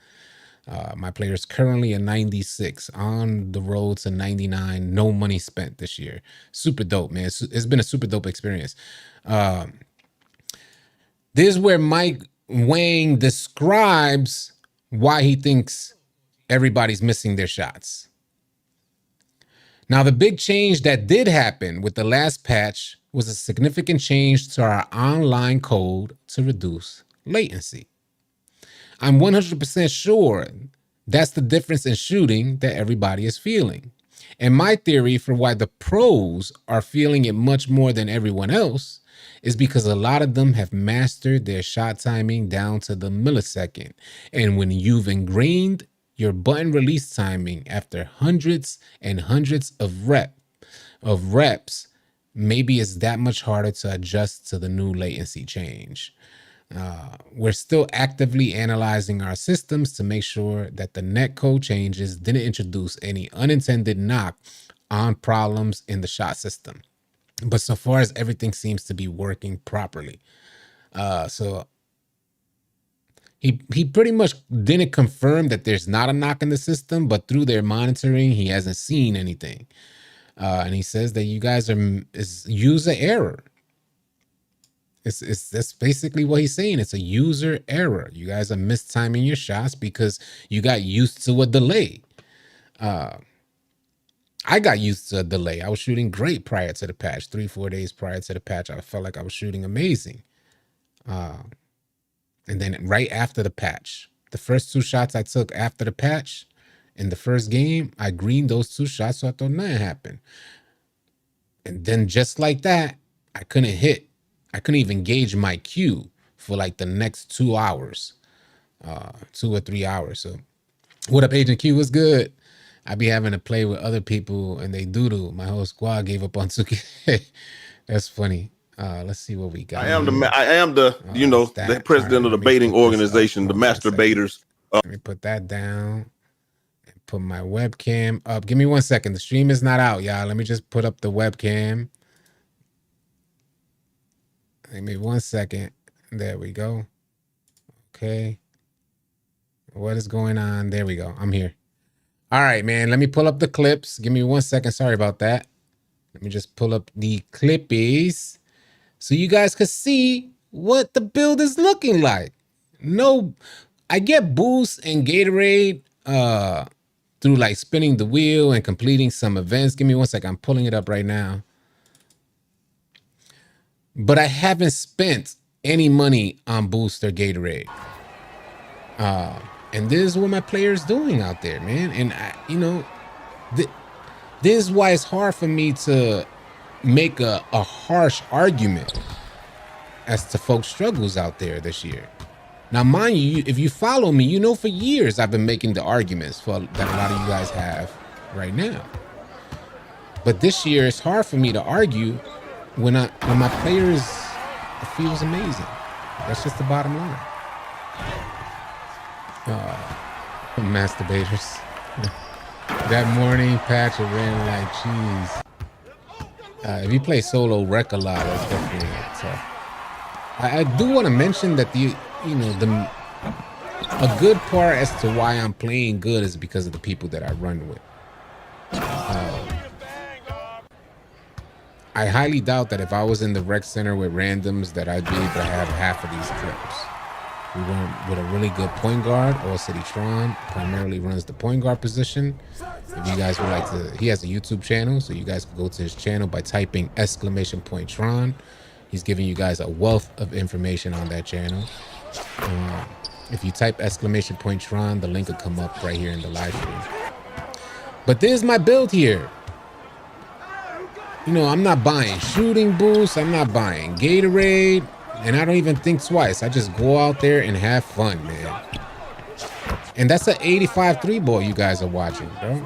My player is currently a 96, on the road to 99. No money spent this year. Super dope, man. It's been a super dope experience. This is where Mike Wang describes why he thinks everybody's missing their shots. Now, the big change that did happen with the last patch was a significant change to our online code to reduce latency. I'm 100% sure that's the difference in shooting that everybody is feeling. And my theory for why the pros are feeling it much more than everyone else is because a lot of them have mastered their shot timing down to the millisecond. And when you've ingrained your button release timing after hundreds and hundreds of reps, maybe it's that much harder to adjust to the new latency change. We're still actively analyzing our systems to make sure that the netcode changes didn't introduce any unintended knock on problems in the shot system. But so far as everything seems to be working properly. So he pretty much didn't confirm that there's not a knock in the system, but through their monitoring, he hasn't seen anything. And he says that you guys is user error. That's basically what he's saying. It's a user error. You guys are mistiming your shots because you got used to a delay. I got used to a delay. I was shooting great prior to the patch. 3-4 days prior to the patch, I felt like I was shooting amazing. And then right after the patch, the first 2 shots I took after the patch in the first game, I greened those 2 shots, so I thought nothing happened. And then just like that, I couldn't hit. I couldn't even gauge my Q for like the next 2 hours, 2 or 3 hours. So what up, Agent Q? What's good? I be having to play with other people and they doodle. My whole squad gave up on 2K. That's funny. Let's see what we got. I am the president of the baiting organization, the Masturbators. Let me put that down and put my webcam up. Give me 1 second. The stream is not out, y'all. Let me just put up the webcam. Give me 1 second. There we go. Okay. What is going on? There we go. I'm here. All right, man. Let me pull up the clips. Give me 1 second. Sorry about that. Let me just pull up the clippies so you guys can see what the build is looking like. No, I get boosts and Gatorade through like spinning the wheel and completing some events. Give me 1 second. I'm pulling it up right now. but I haven't spent any money on Booster Gatorade. And this is what my players doing out there, man. And this is why it's hard for me to make a harsh argument as to folks' struggles out there this year. Now, mind you, if you follow me, you know for years I've been making the arguments that a lot of you guys have right now. But this year it's hard for me to argue when my players feels amazing. That's just the bottom line. Masturbators. That morning, Patrick ran like cheese. If you play solo rec a lot, that's definitely tough. I do want to mention that a good part as to why I'm playing good is because of the people that I run with. I highly doubt that if I was in the rec center with randoms that I'd be able to have half of these clips. We went with a really good point guard. All City Tron primarily runs the point guard position. If you guys would like to, he has a YouTube channel, so you guys can go to his channel by typing !Tron. He's giving you guys a wealth of information on that channel. If you type !Tron, the link will come up right here in the live stream. But this is my build here. I'm not buying shooting boosts. I'm not buying Gatorade. And I don't even think twice. I just go out there and have fun, man. And that's an 85 3-ball you guys are watching, bro.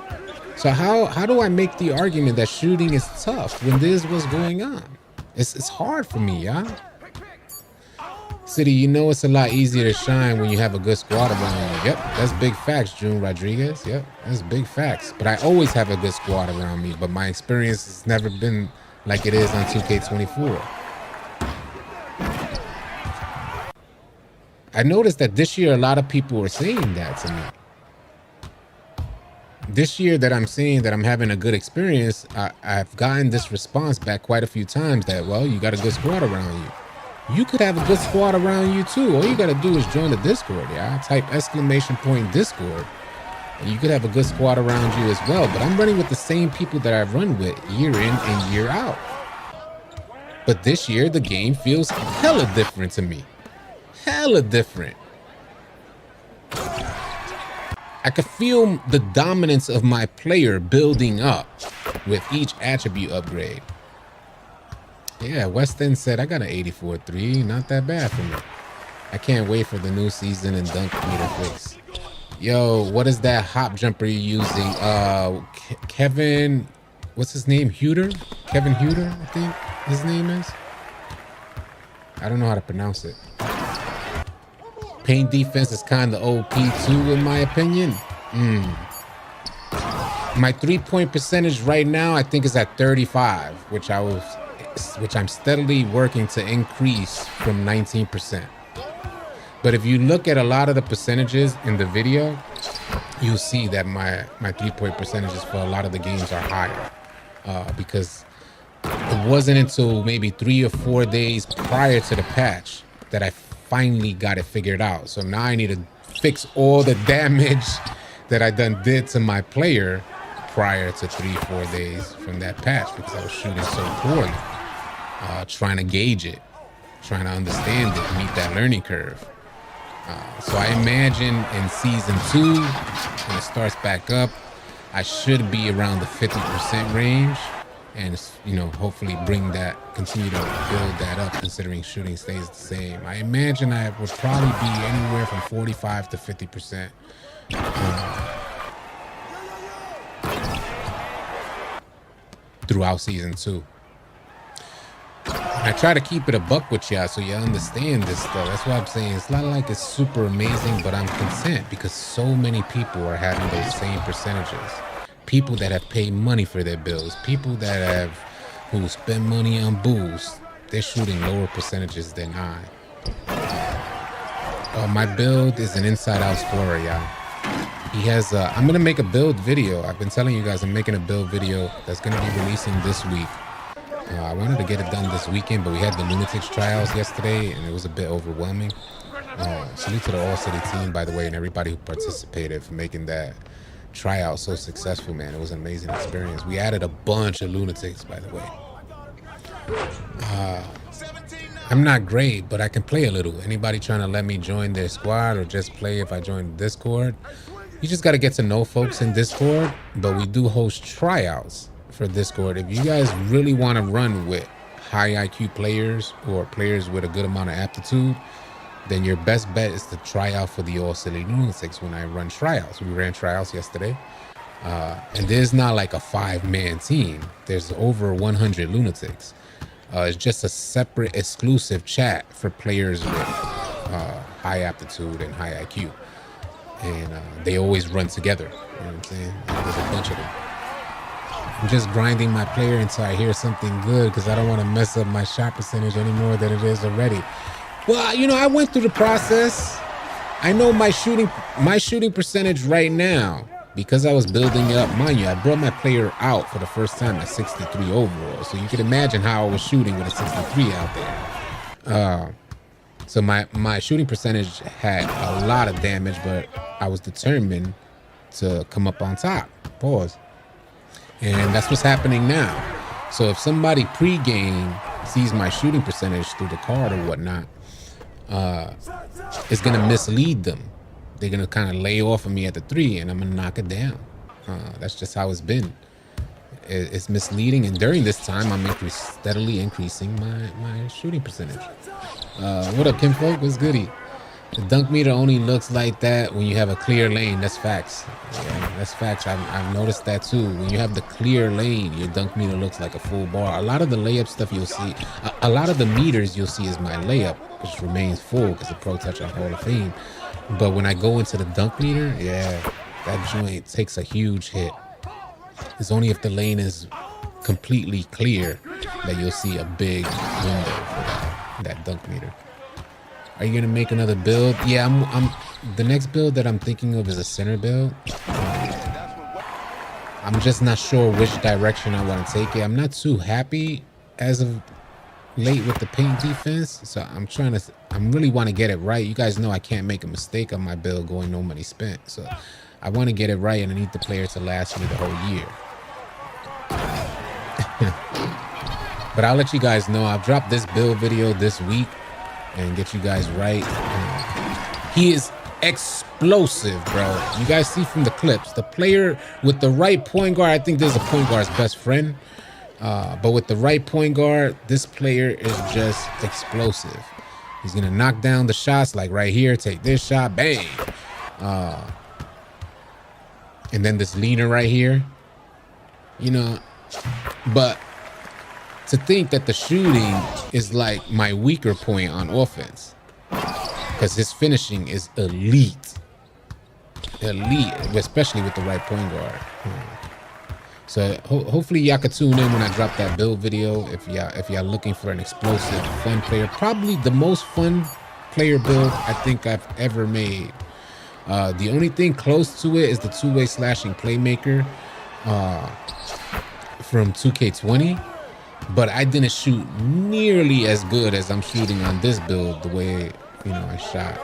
So how do I make the argument that shooting is tough when this is what's going on? It's hard for me, y'all. City, it's a lot easier to shine when you have a good squad around you. Yep, that's big facts, June Rodriguez. Yep, that's big facts. But I always have a good squad around me. But my experience has never been like it is on 2K24. I noticed that this year a lot of people were saying that to me. This year that I'm seeing that I'm having a good experience, I've gotten this response back quite a few times that, well, you got a good squad around you. You could have a good squad around you too. All you got to do is join the Discord, yeah? Type !Discord. And you could have a good squad around you as well. But I'm running with the same people that I run with year in and year out. But this year, the game feels hella different to me. Hella different. I could feel the dominance of my player building up with each attribute upgrade. Yeah, West End said I got an 84-3. Not that bad for me. I can't wait for the new season and dunk meter fix. Yo, what is that hop jumper you're using? Kevin, what's his name? Huter? Kevin Huter, I think his name is. I don't know how to pronounce it. Paint defense is kind of OP too, in my opinion. My 3-point percentage right now, I think, is at 35, which I'm steadily working to increase from 19%. But if you look at a lot of the percentages in the video, you'll see that my 3-point percentages for a lot of the games are higher, because it wasn't until maybe 3 or 4 days prior to the patch that I finally got it figured out. So now I need to fix all the damage that I did to my player prior to 3-4 days from that patch, because I was shooting so poorly, trying to gauge it, trying to understand it, meet that learning curve. So I imagine in season 2, when it starts back up, I should be around the 50% range, and hopefully continue to build that up, considering shooting stays the same. I imagine I would probably be anywhere from 45 to 50% throughout season 2. I try to keep it a buck with y'all so you understand this stuff. That's why I'm saying it's not like it's super amazing, but I'm content because so many people are having those same percentages. People that have paid money for their bills, people who spend money on booze, they're shooting lower percentages than I. My build is an inside-out scorer, y'all. He has I'm gonna make a build video. I've been telling you guys I'm making a build video that's gonna be releasing this week. I wanted to get it done this weekend, but we had the Lunatics tryouts yesterday, and it was a bit overwhelming. Salute to the All City team, by the way, and everybody who participated for making that tryout so successful, man. It was an amazing experience. We added a bunch of Lunatics, by the way. I'm not great, but I can play a little. Anybody trying to let me join their squad or just play if I join Discord, you just got to get to know folks in Discord. But we do host tryouts for Discord. If you guys really want to run with high IQ players or players with a good amount of aptitude, then your best bet is to try out for the All City Lunatics when I run tryouts. We ran tryouts yesterday. And there's not like a 5-man team. There's over 100 lunatics. It's just a separate exclusive chat for players with high aptitude and high IQ. And they always run together. You know what I'm saying? And there's a bunch of them. I'm just grinding my player until I hear something good because I don't want to mess up my shot percentage any more than it is already. Well, you know, I went through the process. I know my shooting percentage right now, because I was building it up. Mind you, I brought my player out for the first time at 63 overall. So you can imagine how I was shooting with a 63 out there. So my shooting percentage had a lot of damage, but I was determined to come up on top. Pause. And that's what's happening now. So if somebody pre-game sees my shooting percentage through the card or whatnot, it's going to mislead them. They're going to kind of lay off of me at the 3 and I'm going to knock it down. That's just how it's been. It's misleading. And during this time, I'm steadily increasing my shooting percentage. What up, Kinfolk? What's goody? The dunk meter only looks like that when you have a clear lane. That's facts. Yeah, that's facts. I've noticed that too. When you have the clear lane, your dunk meter looks like a full bar. A lot of the layup stuff you'll see, a lot of the meters you'll see is my layup, which remains full because the Pro Touch on Hall of Fame. But when I go into the dunk meter, yeah, that joint takes a huge hit. It's only if the lane is completely clear that you'll see a big window for that dunk meter. Are you gonna make another build? Yeah, I'm the next build that I'm thinking of is a center build. I'm just not sure which direction I want to take it. I'm not too happy as of late with the paint defense, so I'm really want to get it right. You guys know I can't make a mistake on my build going no money spent, so I want to get it right, and I need the player to last me the whole year. But I'll let you guys know. I'll drop this build video this week and get you guys right. He is explosive, bro. You guys see from the clips, the player with the right point guard, I think this is a point guard's best friend. But with the right point guard, this player is just explosive. He's gonna knock down the shots, like right here, take this shot, bang. And then this leader right here, you know, but to think that the shooting is like my weaker point on offense, because his finishing is elite, especially with the right point guard. So hopefully y'all can tune in when I drop that build video if y'all looking for an explosive, fun player. Probably the most fun player build I think I've ever made. The only thing close to it is the two-way slashing playmaker from 2K20. But I didn't shoot nearly as good as I'm shooting on this build, the way, you know, I shot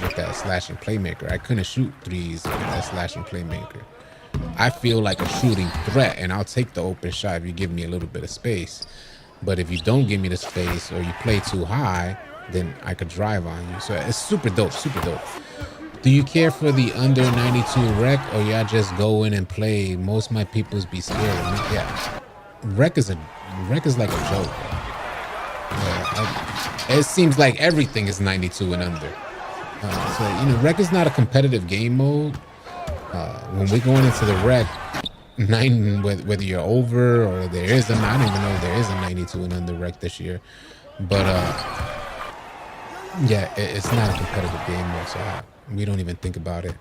with that slashing playmaker. I couldn't shoot threes with that slashing playmaker. I feel like a shooting threat, and I'll take the open shot if you give me a little bit of space. But if you don't give me the space or you play too high, then I could drive on you. So it's super dope, super dope. Do you care for the under 92 rec, or y'all just go in and play? Most of my peoples be scared of me. Yeah. Rec is like a joke. It seems like everything is 92 and under. So, you know, rec is not a competitive game mode. When we're going into the rec, whether you're over or there is I don't even know if there is a 92 and under rec this year. But yeah, it's not a competitive game mode, so we don't even think about it.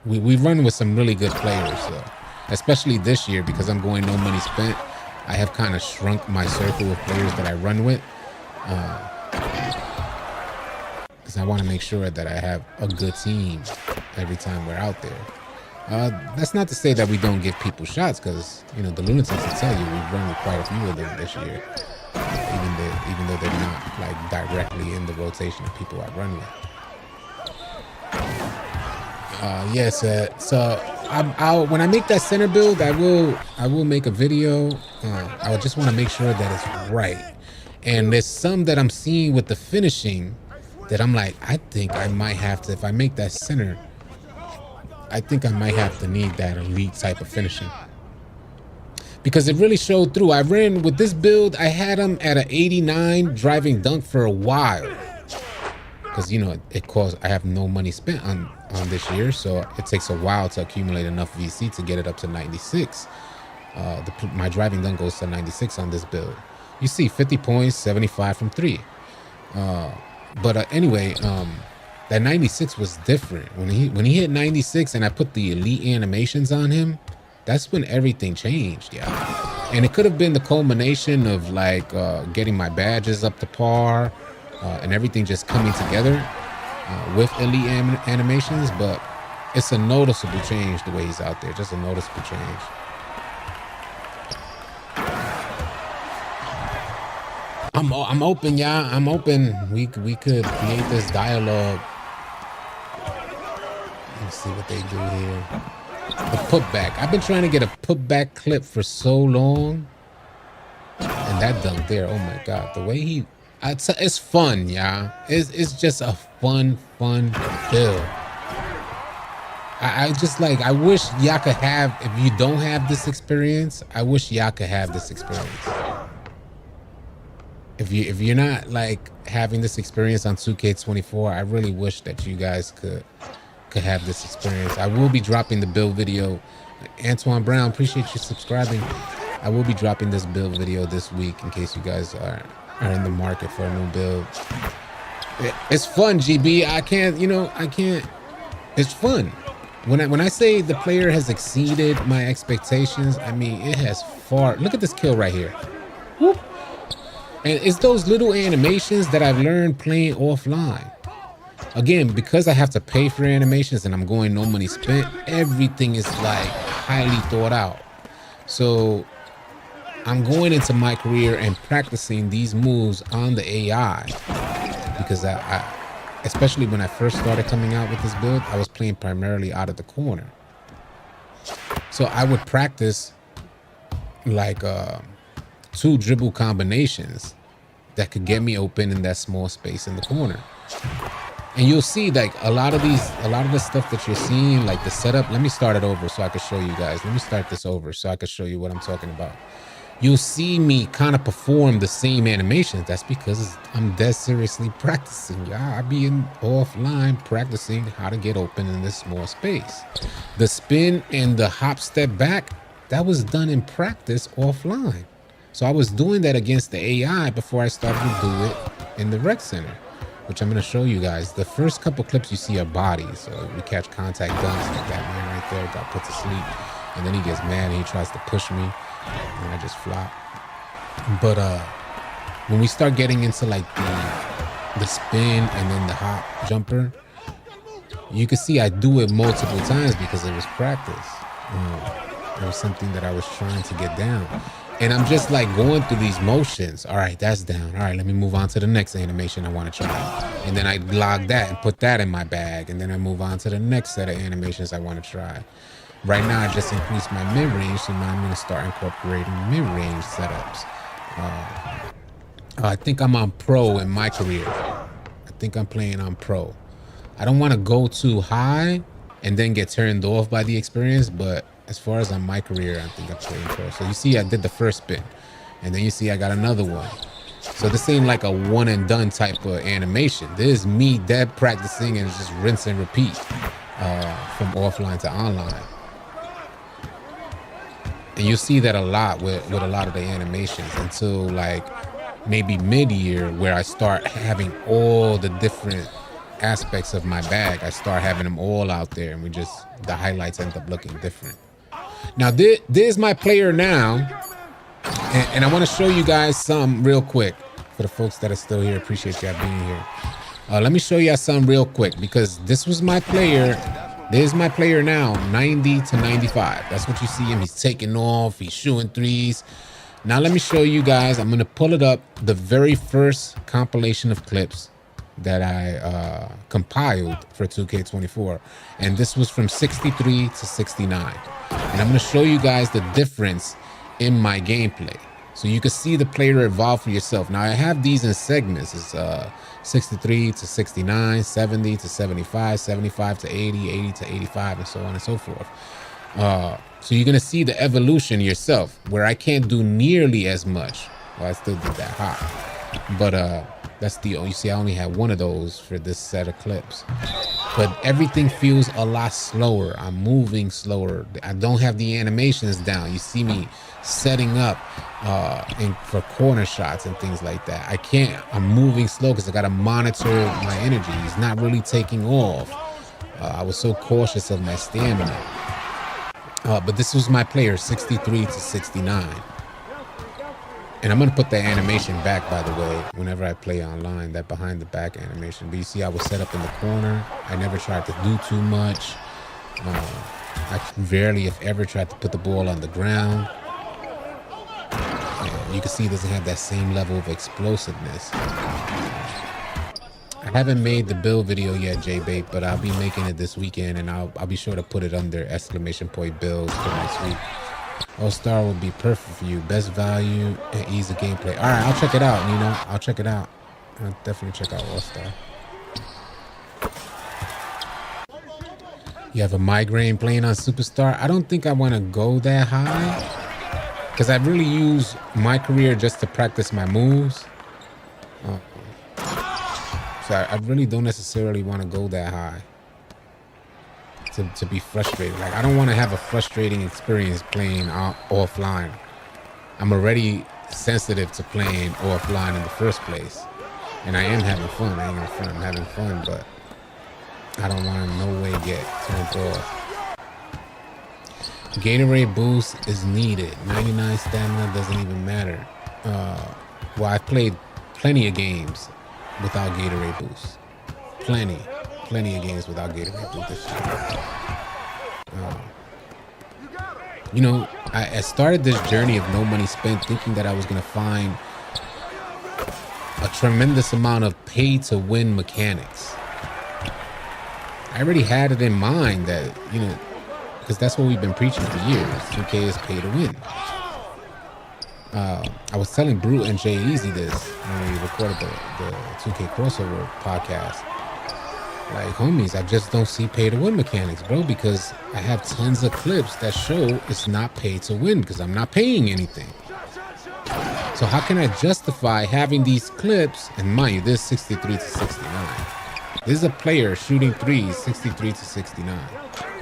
We run with some really good players, so especially this year, because I'm going no money spent. I have kind of shrunk my circle of players that I run with, because I want to make sure that I have a good team every time we're out there. That's not to say that we don't give people shots, because, you know, the Lunatics will tell you we've run with quite a few of them this year, even though they're not like directly in the rotation of people I run with. Yes, so I'll when I make that center build, I will make a video. I just want to make sure that it's right. And there's some that I'm seeing with the finishing that I'm like, I think I might have to, if I make that center, I think I might have to need that elite type of finishing. Because it really showed through. I ran with this build, I had him at an 89 driving dunk for a while. Because, you know, it costs, I have no money spent on this year, so it takes a while to accumulate enough VC to get it up to 96. My driving dunk goes to 96 on this build. You see 50 points, 75 from 3. But anyway, that 96 was different. When he hit 96 and I put the elite animations on him, that's when everything changed, yeah. And it could have been the culmination of like getting my badges up to par and everything just coming together with elite animations, but it's a noticeable change the way he's out there, just a noticeable change. I'm open, y'all. I'm open. We could create this dialogue. Let's see what they do here. The putback. I've been trying to get a putback clip for so long. And that dunk there, oh my God. The way it's fun, y'all. It's just a fun build. I just like, I wish y'all could have, if you don't have this experience, I wish y'all could have this experience. If you're not like having this experience on 2K24, I really wish that you guys could have this experience. I will be dropping the build video. Antoine Brown, appreciate you subscribing. I will be dropping this build video this week in case you guys are in the market for a new build. It's fun, GB. I can't. It's fun. When I say the player has exceeded my expectations, I mean it has far. Look at this kill right here. Whoop. And it's those little animations that I've learned playing offline. Again, because I have to pay for animations and I'm going no money spent, everything is like highly thought out. So I'm going into my career and practicing these moves on the AI because I especially when I first started coming out with this build, I was playing primarily out of the corner. So I would practice like 2 dribble combinations that could get me open in that small space in the corner. And you'll see like a lot of the stuff that you're seeing, like the setup. Let me start it over so I can show you guys. Let me start this over so I can show you what I'm talking about. You'll see me kind of perform the same animations. That's because I'm dead seriously practicing. Yeah, I be offline practicing how to get open in this small space. The spin and the hop step back, that was done in practice offline. So I was doing that against the AI before I started to do it in the rec center, which I'm going to show you guys. The first couple clips you see are bodies. So we catch contact dunks like that man right there got put to sleep. And then he gets mad and he tries to push me. And I just flop. But when we start getting into like the spin and then the hop jumper, you can see I do it multiple times because it was practice. It was something that I was trying to get down. And I'm just like going through these motions. All right, that's down. All right, let me move on to the next animation I want to try. And then I log that and put that in my bag. And then I move on to the next set of animations I want to try. Right now, I just increased my mid-range, so now I'm going to start incorporating mid-range setups. I think I'm on pro in my career. I think I'm playing on pro. I don't want to go too high and then get turned off by the experience, but as far as on my career, I think I'm playing pro. So you see I did the first spin, and then you see I got another one. So this ain't like a one and done type of animation. This is me dead practicing and just rinse and repeat from offline to online. And you see that a lot with a lot of the animations until like maybe mid-year where I start having all the different aspects of my bag. I start having them all out there and the highlights end up looking different. Now there's my player now. And I want to show you guys some real quick for the folks that are still here. Appreciate y'all being here. Let me show y'all some real quick because this was my player. There's my player now, 90 to 95. That's what you see him. He's taking off. He's shooting threes. Now let me show you guys. I'm going to pull it up. The very first compilation of clips that I compiled for 2K24. And this was from 63 to 69. And I'm going to show you guys the difference in my gameplay. So you can see the player evolve for yourself. Now I have these in segments. It's 63 to 69, 70 to 75, 75 to 80, 80 to 85, and so on and so forth. So you're gonna see the evolution yourself, where I can't do nearly as much. Well, I still did that high, but that's the, you see I only had one of those for this set of clips. But everything feels a lot slower. I'm moving slower. I don't have the animations down. You see me setting up for corner shots and things like that. I can't, I'm moving slow because I got to monitor my energy. It's not really taking off. I was so cautious of my stamina. But this was my player, 63 to 69. And I'm going to put the animation back, by the way, whenever I play online, that behind the back animation. But you see I was set up in the corner. I never tried to do too much. I rarely, if ever, tried to put the ball on the ground. And you can see it doesn't have that same level of explosiveness. I haven't made the build video yet, J-Bait, but I'll be making it this weekend, and I'll be sure to put it under ! builds for next week. All-Star will be perfect for you. Best value and ease of gameplay. All right, I'll check it out, Nino. I'll check it out. I'll definitely check out All-Star. You have a migraine playing on Superstar? I don't think I want to go that high, because I really use my career just to practice my moves. So I really don't necessarily want to go that high to be frustrated. Like, I don't want to have a frustrating experience playing offline. I'm already sensitive to playing offline in the first place, and I am having fun. I ain't gonna front, I'm having fun, but I don't want to no way get turned off. Gatorade boost is needed. 99 stamina doesn't even matter. Well, I've played plenty of games without Gatorade boost. Plenty of games without Gatorade boost this year. You know, I started this journey of no money spent thinking that I was going to find a tremendous amount of pay to win mechanics. I already had it in mind that, you know, because that's what we've been preaching for years. 2K is pay to win. I was telling Brute and Jay Easy this when we recorded the 2K crossover podcast. Like, homies, I just don't see pay to win mechanics, bro, because I have tons of clips that show it's not pay to win because I'm not paying anything. So how can I justify having these clips? And mind you, this is 63 to 69. This is a player shooting threes 63 to 69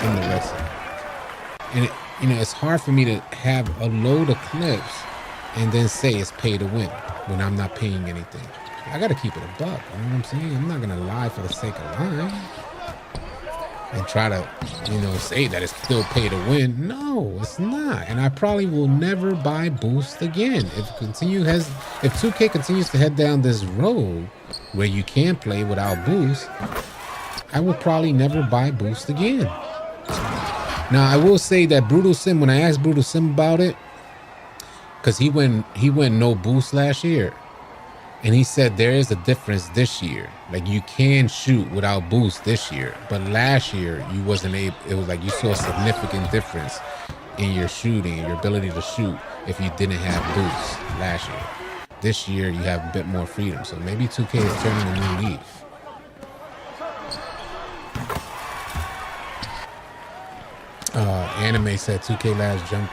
in the red zone. And it, you know, it's hard for me to have a load of clips and then say it's pay to win when I'm not paying anything. I gotta keep it a buck, you know what I'm saying? I'm not gonna lie for the sake of lying and try to, you know, say that it's still pay to win. No, it's not. And I probably will never buy boost again. If 2K continues to head down this road where you can play without boost, I will probably never buy boost again. Now I will say that Brutal Sim, when I asked Brutal Sim about it, because he went no boost last year, and he said there is a difference this year. Like, you can shoot without boost this year, but last year you wasn't able. It was like you saw a significant difference in your shooting, your ability to shoot, if you didn't have boost last year. This year you have a bit more freedom, so maybe 2K is turning a new leaf. Anime said 2K Labs jump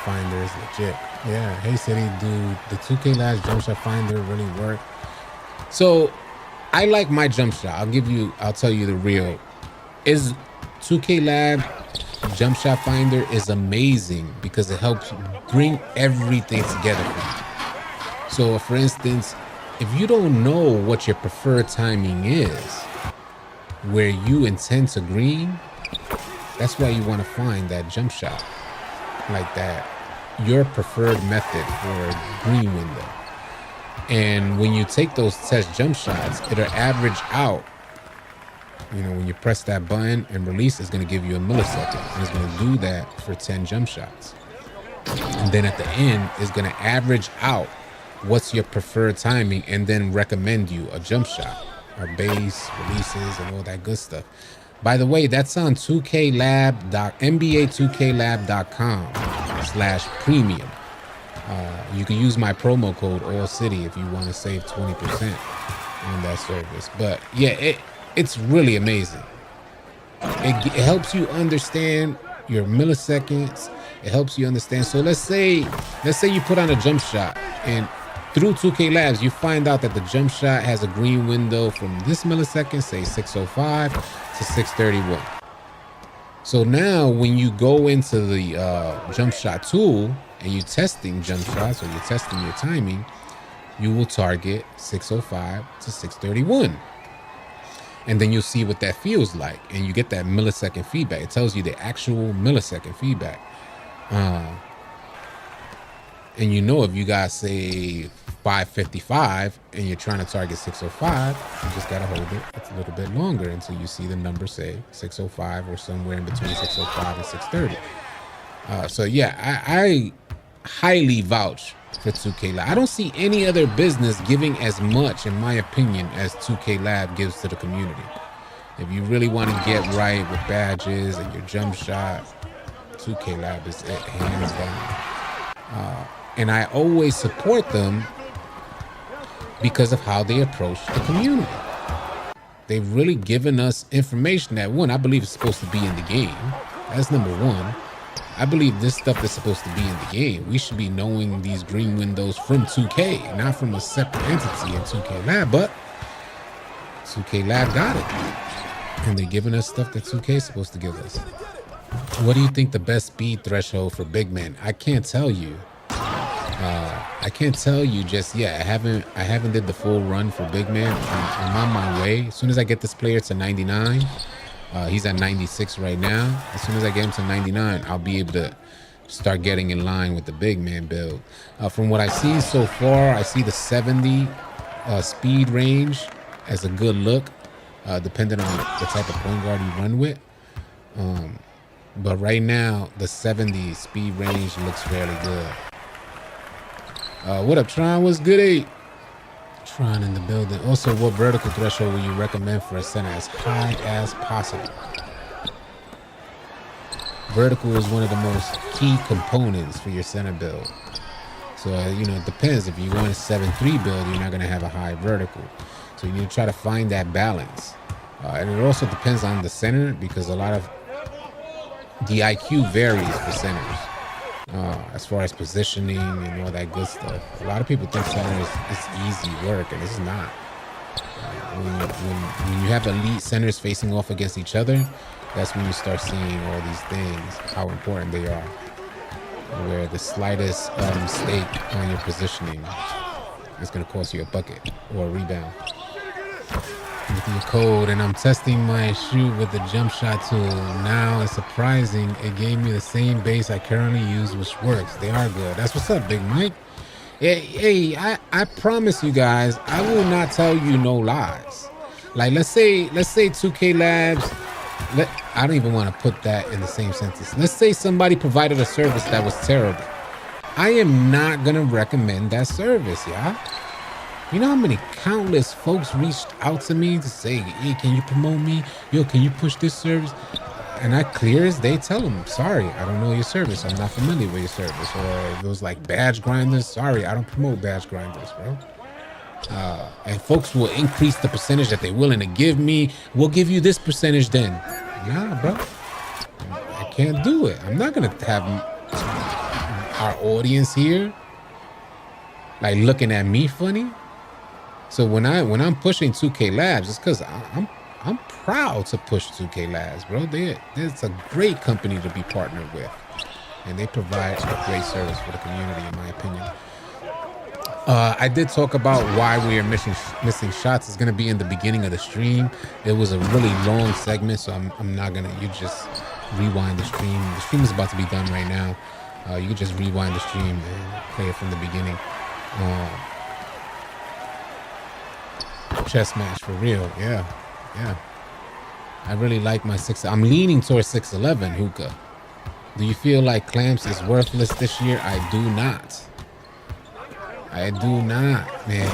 finder is legit. Yeah, hey City, dude, the 2K Labs jump shot finder really work. So I like my jump shot. I'll tell you the real. Is 2K Lab jump shot finder is amazing because it helps bring everything together for you. So for instance, if you don't know what your preferred timing is, where you intend to green, that's why you want to find that jump shot like that, your preferred method for green window. And when you take those test jump shots, it'll average out. You know, when you press that button and release, it's going to give you a millisecond, and it's going to do that for 10 jump shots. And then at the end, it's going to average out what's your preferred timing and then recommend you a jump shot, or base, releases, and all that good stuff. By the way, that's on NBA2KLab.com/premium. You can use my promo code All City if you want to save 20% on that service. But yeah, it's really amazing. It helps you understand your milliseconds. It helps you understand. So let's say you put on a jump shot, and through 2K Labs, you find out that the jump shot has a green window from this millisecond, say 605 to 631. So now when you go into the jump shot tool and you're testing jump shots or you're testing your timing, you will target 605 to 631. And then you'll see what that feels like. And you get that millisecond feedback. It tells you the actual millisecond feedback. And you know, if you got, say, 555 and you're trying to target 605, you just got to hold it. It's a little bit longer until you see the number say 605 or somewhere in between 605 and 630. So yeah, I highly vouch for 2K Lab. I don't see any other business giving as much, in my opinion, as 2K Lab gives to the community. If you really want to get right with badges and your jump shot, 2K Lab is it, hands down. And I always support them because of how they approach the community. They've really given us information that, one, I believe is supposed to be in the game. That's number one. I believe this stuff is supposed to be in the game. We should be knowing these green windows from 2K, not from a separate entity in 2K Lab, but 2K Lab got it. And they're giving us stuff that 2K is supposed to give us. What do you think the best speed threshold for big men? I can't tell you. I can't tell you just yet. I haven't did the full run for big man. I'm on my way. As soon as I get this player to 99, he's at 96 right now. As soon as I get him to 99, I'll be able to start getting in line with the big man build. From what I've seen so far, I see the 70 speed range as a good look, depending on the type of point guard you run with. But right now, the 70 speed range looks fairly good. What up, Tron? What's good, 8? Tron in the building. Also, what vertical threshold would you recommend for a center as high as possible? Vertical is one of the most key components for your center build. So, it depends. If you want a 7-3 build, you're not going to have a high vertical. So you need to try to find that balance. And it also depends on the center, because a lot of the IQ varies for centers. As far as positioning and all that good stuff. A lot of people think center is easy work, and it's not. When you have elite centers facing off against each other, that's when you start seeing all these things, how important they are. Where the slightest mistake on your positioning is going to cost you a bucket or a rebound. With your code, and I'm testing my shoot with the jump shot tool. Now it's surprising. It gave me the same base I currently use, which works. They are good. That's what's up, Big Mike. Hey, I promise you guys, I will not tell you no lies. Like, let's say 2K Labs. I don't even want to put that in the same sentence. Let's say somebody provided a service that was terrible. I am not gonna recommend that service, y'all. You know how many countless folks reached out to me to say, hey, can you promote me? Yo, can you push this service? And I clear as day tell them, sorry, I don't know your service. I'm not familiar with your service. Or those like badge grinders. Sorry, I don't promote badge grinders, bro. And folks will increase the percentage that they're willing to give me. We'll give you this percentage then. Nah, bro. I can't do it. I'm not going to have our audience here like looking at me funny. So when I'm pushing 2K Labs, it's because I'm proud to push 2K Labs, bro. It's a great company to be partnered with, and they provide a great service for the community, in my opinion. I did talk about why we are missing shots. It's gonna be in the beginning of the stream. It was a really long segment, so I'm not gonna. You just rewind the stream. The stream is about to be done right now. You can just rewind the stream and play it from the beginning. Chess match for real. Yeah. I really like my 6. I'm leaning towards 6'11", Hookah. Do you feel like Clamps is worthless this year? I do not, man.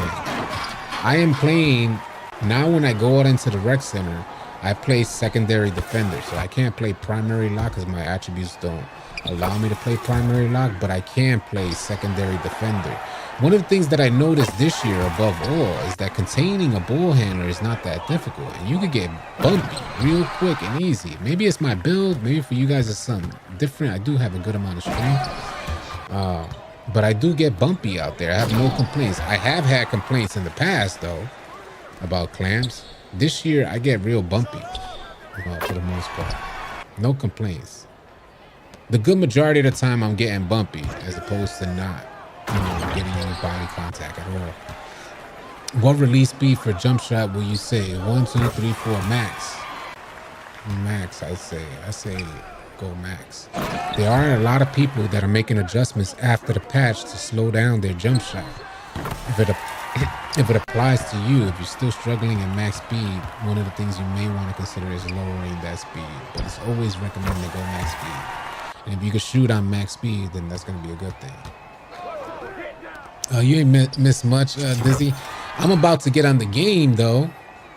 I am playing now. When I go out into the rec center, I play secondary defender, so I can't play primary lock because my attributes don't allow me to play primary lock, but I can play secondary defender. One of the things that I noticed this year above all is that containing a ball handler is not that difficult, and you could get bumpy real quick and easy. Maybe it's my build, maybe for you guys it's something different. I do have a good amount of strength, but I do get bumpy out there. I have no complaints. I have had complaints in the past though about clamps. This year I get real bumpy for the most part. No complaints. The good majority of the time I'm getting bumpy as opposed to not, getting any body contact at all. What release speed for jump shot will you say? 1, 2, 3, 4 max. Max, I say go max. There are a lot of people that are making adjustments after the patch to slow down their jump shot. If it applies to you, if you're still struggling at max speed, one of the things you may want to consider is lowering that speed. But it's always recommended to go max speed. And if you can shoot on max speed, then that's going to be a good thing. You ain't missed much, Dizzy. I'm about to get on the game, though.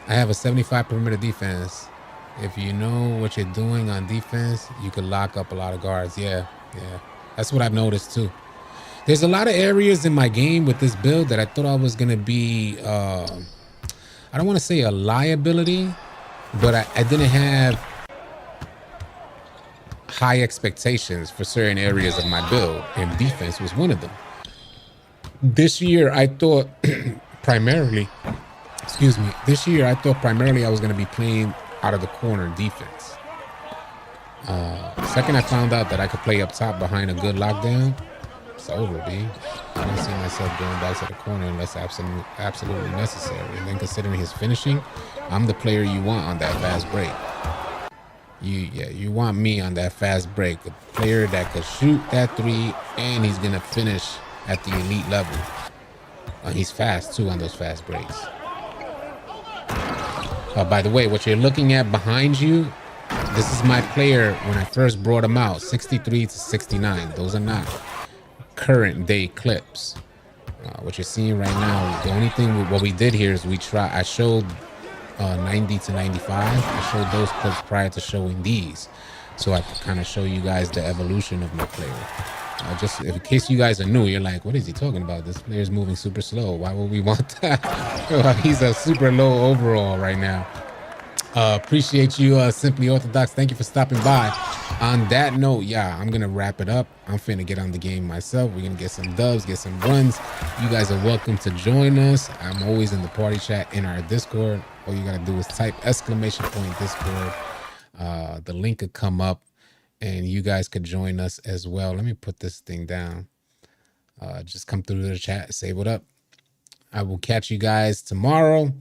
I have a 75 perimeter defense. If you know what you're doing on defense, you could lock up a lot of guards. Yeah. That's what I've noticed, too. There's a lot of areas in my game with this build that I thought I was going to be, I don't want to say a liability, but I didn't have high expectations for certain areas of my build, and defense was one of them. This year, I thought primarily I was going to be playing out of the corner defense. Second, I found out that I could play up top behind a good lockdown. It's over, B. I don't see myself going back to the corner unless absolutely necessary. And then considering his finishing, I'm the player you want on that fast break. You want me on that fast break, the player that could shoot that three and he's gonna finish at the elite level. He's fast too on those fast breaks. By the way, what you're looking at behind you, this is my player when I first brought him out, 63 to 69. Those are not current day clips. What you're seeing right now, the only thing what we did here is I showed 90 to 95. I showed those clips prior to showing these, so I could kind of show you guys the evolution of my player. Just in case you guys are new, you're like, what is he talking about? This player's moving super slow. Why would we want that? He's a super low overall right now. Appreciate you, Simply Orthodox. Thank you for stopping by. On that note, yeah, I'm gonna wrap it up. I'm finna get on the game myself. We're gonna get some dubs, get some runs. You guys are welcome to join us. I'm always in the party chat in our Discord. All you gotta do is type !Discord. The link could come up and you guys could join us as well. Let me put this thing down. Just come through the chat, say what up. I will catch you guys tomorrow,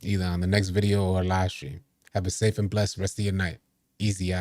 either on the next video or live stream. Have a safe and blessed rest of your night. Easy,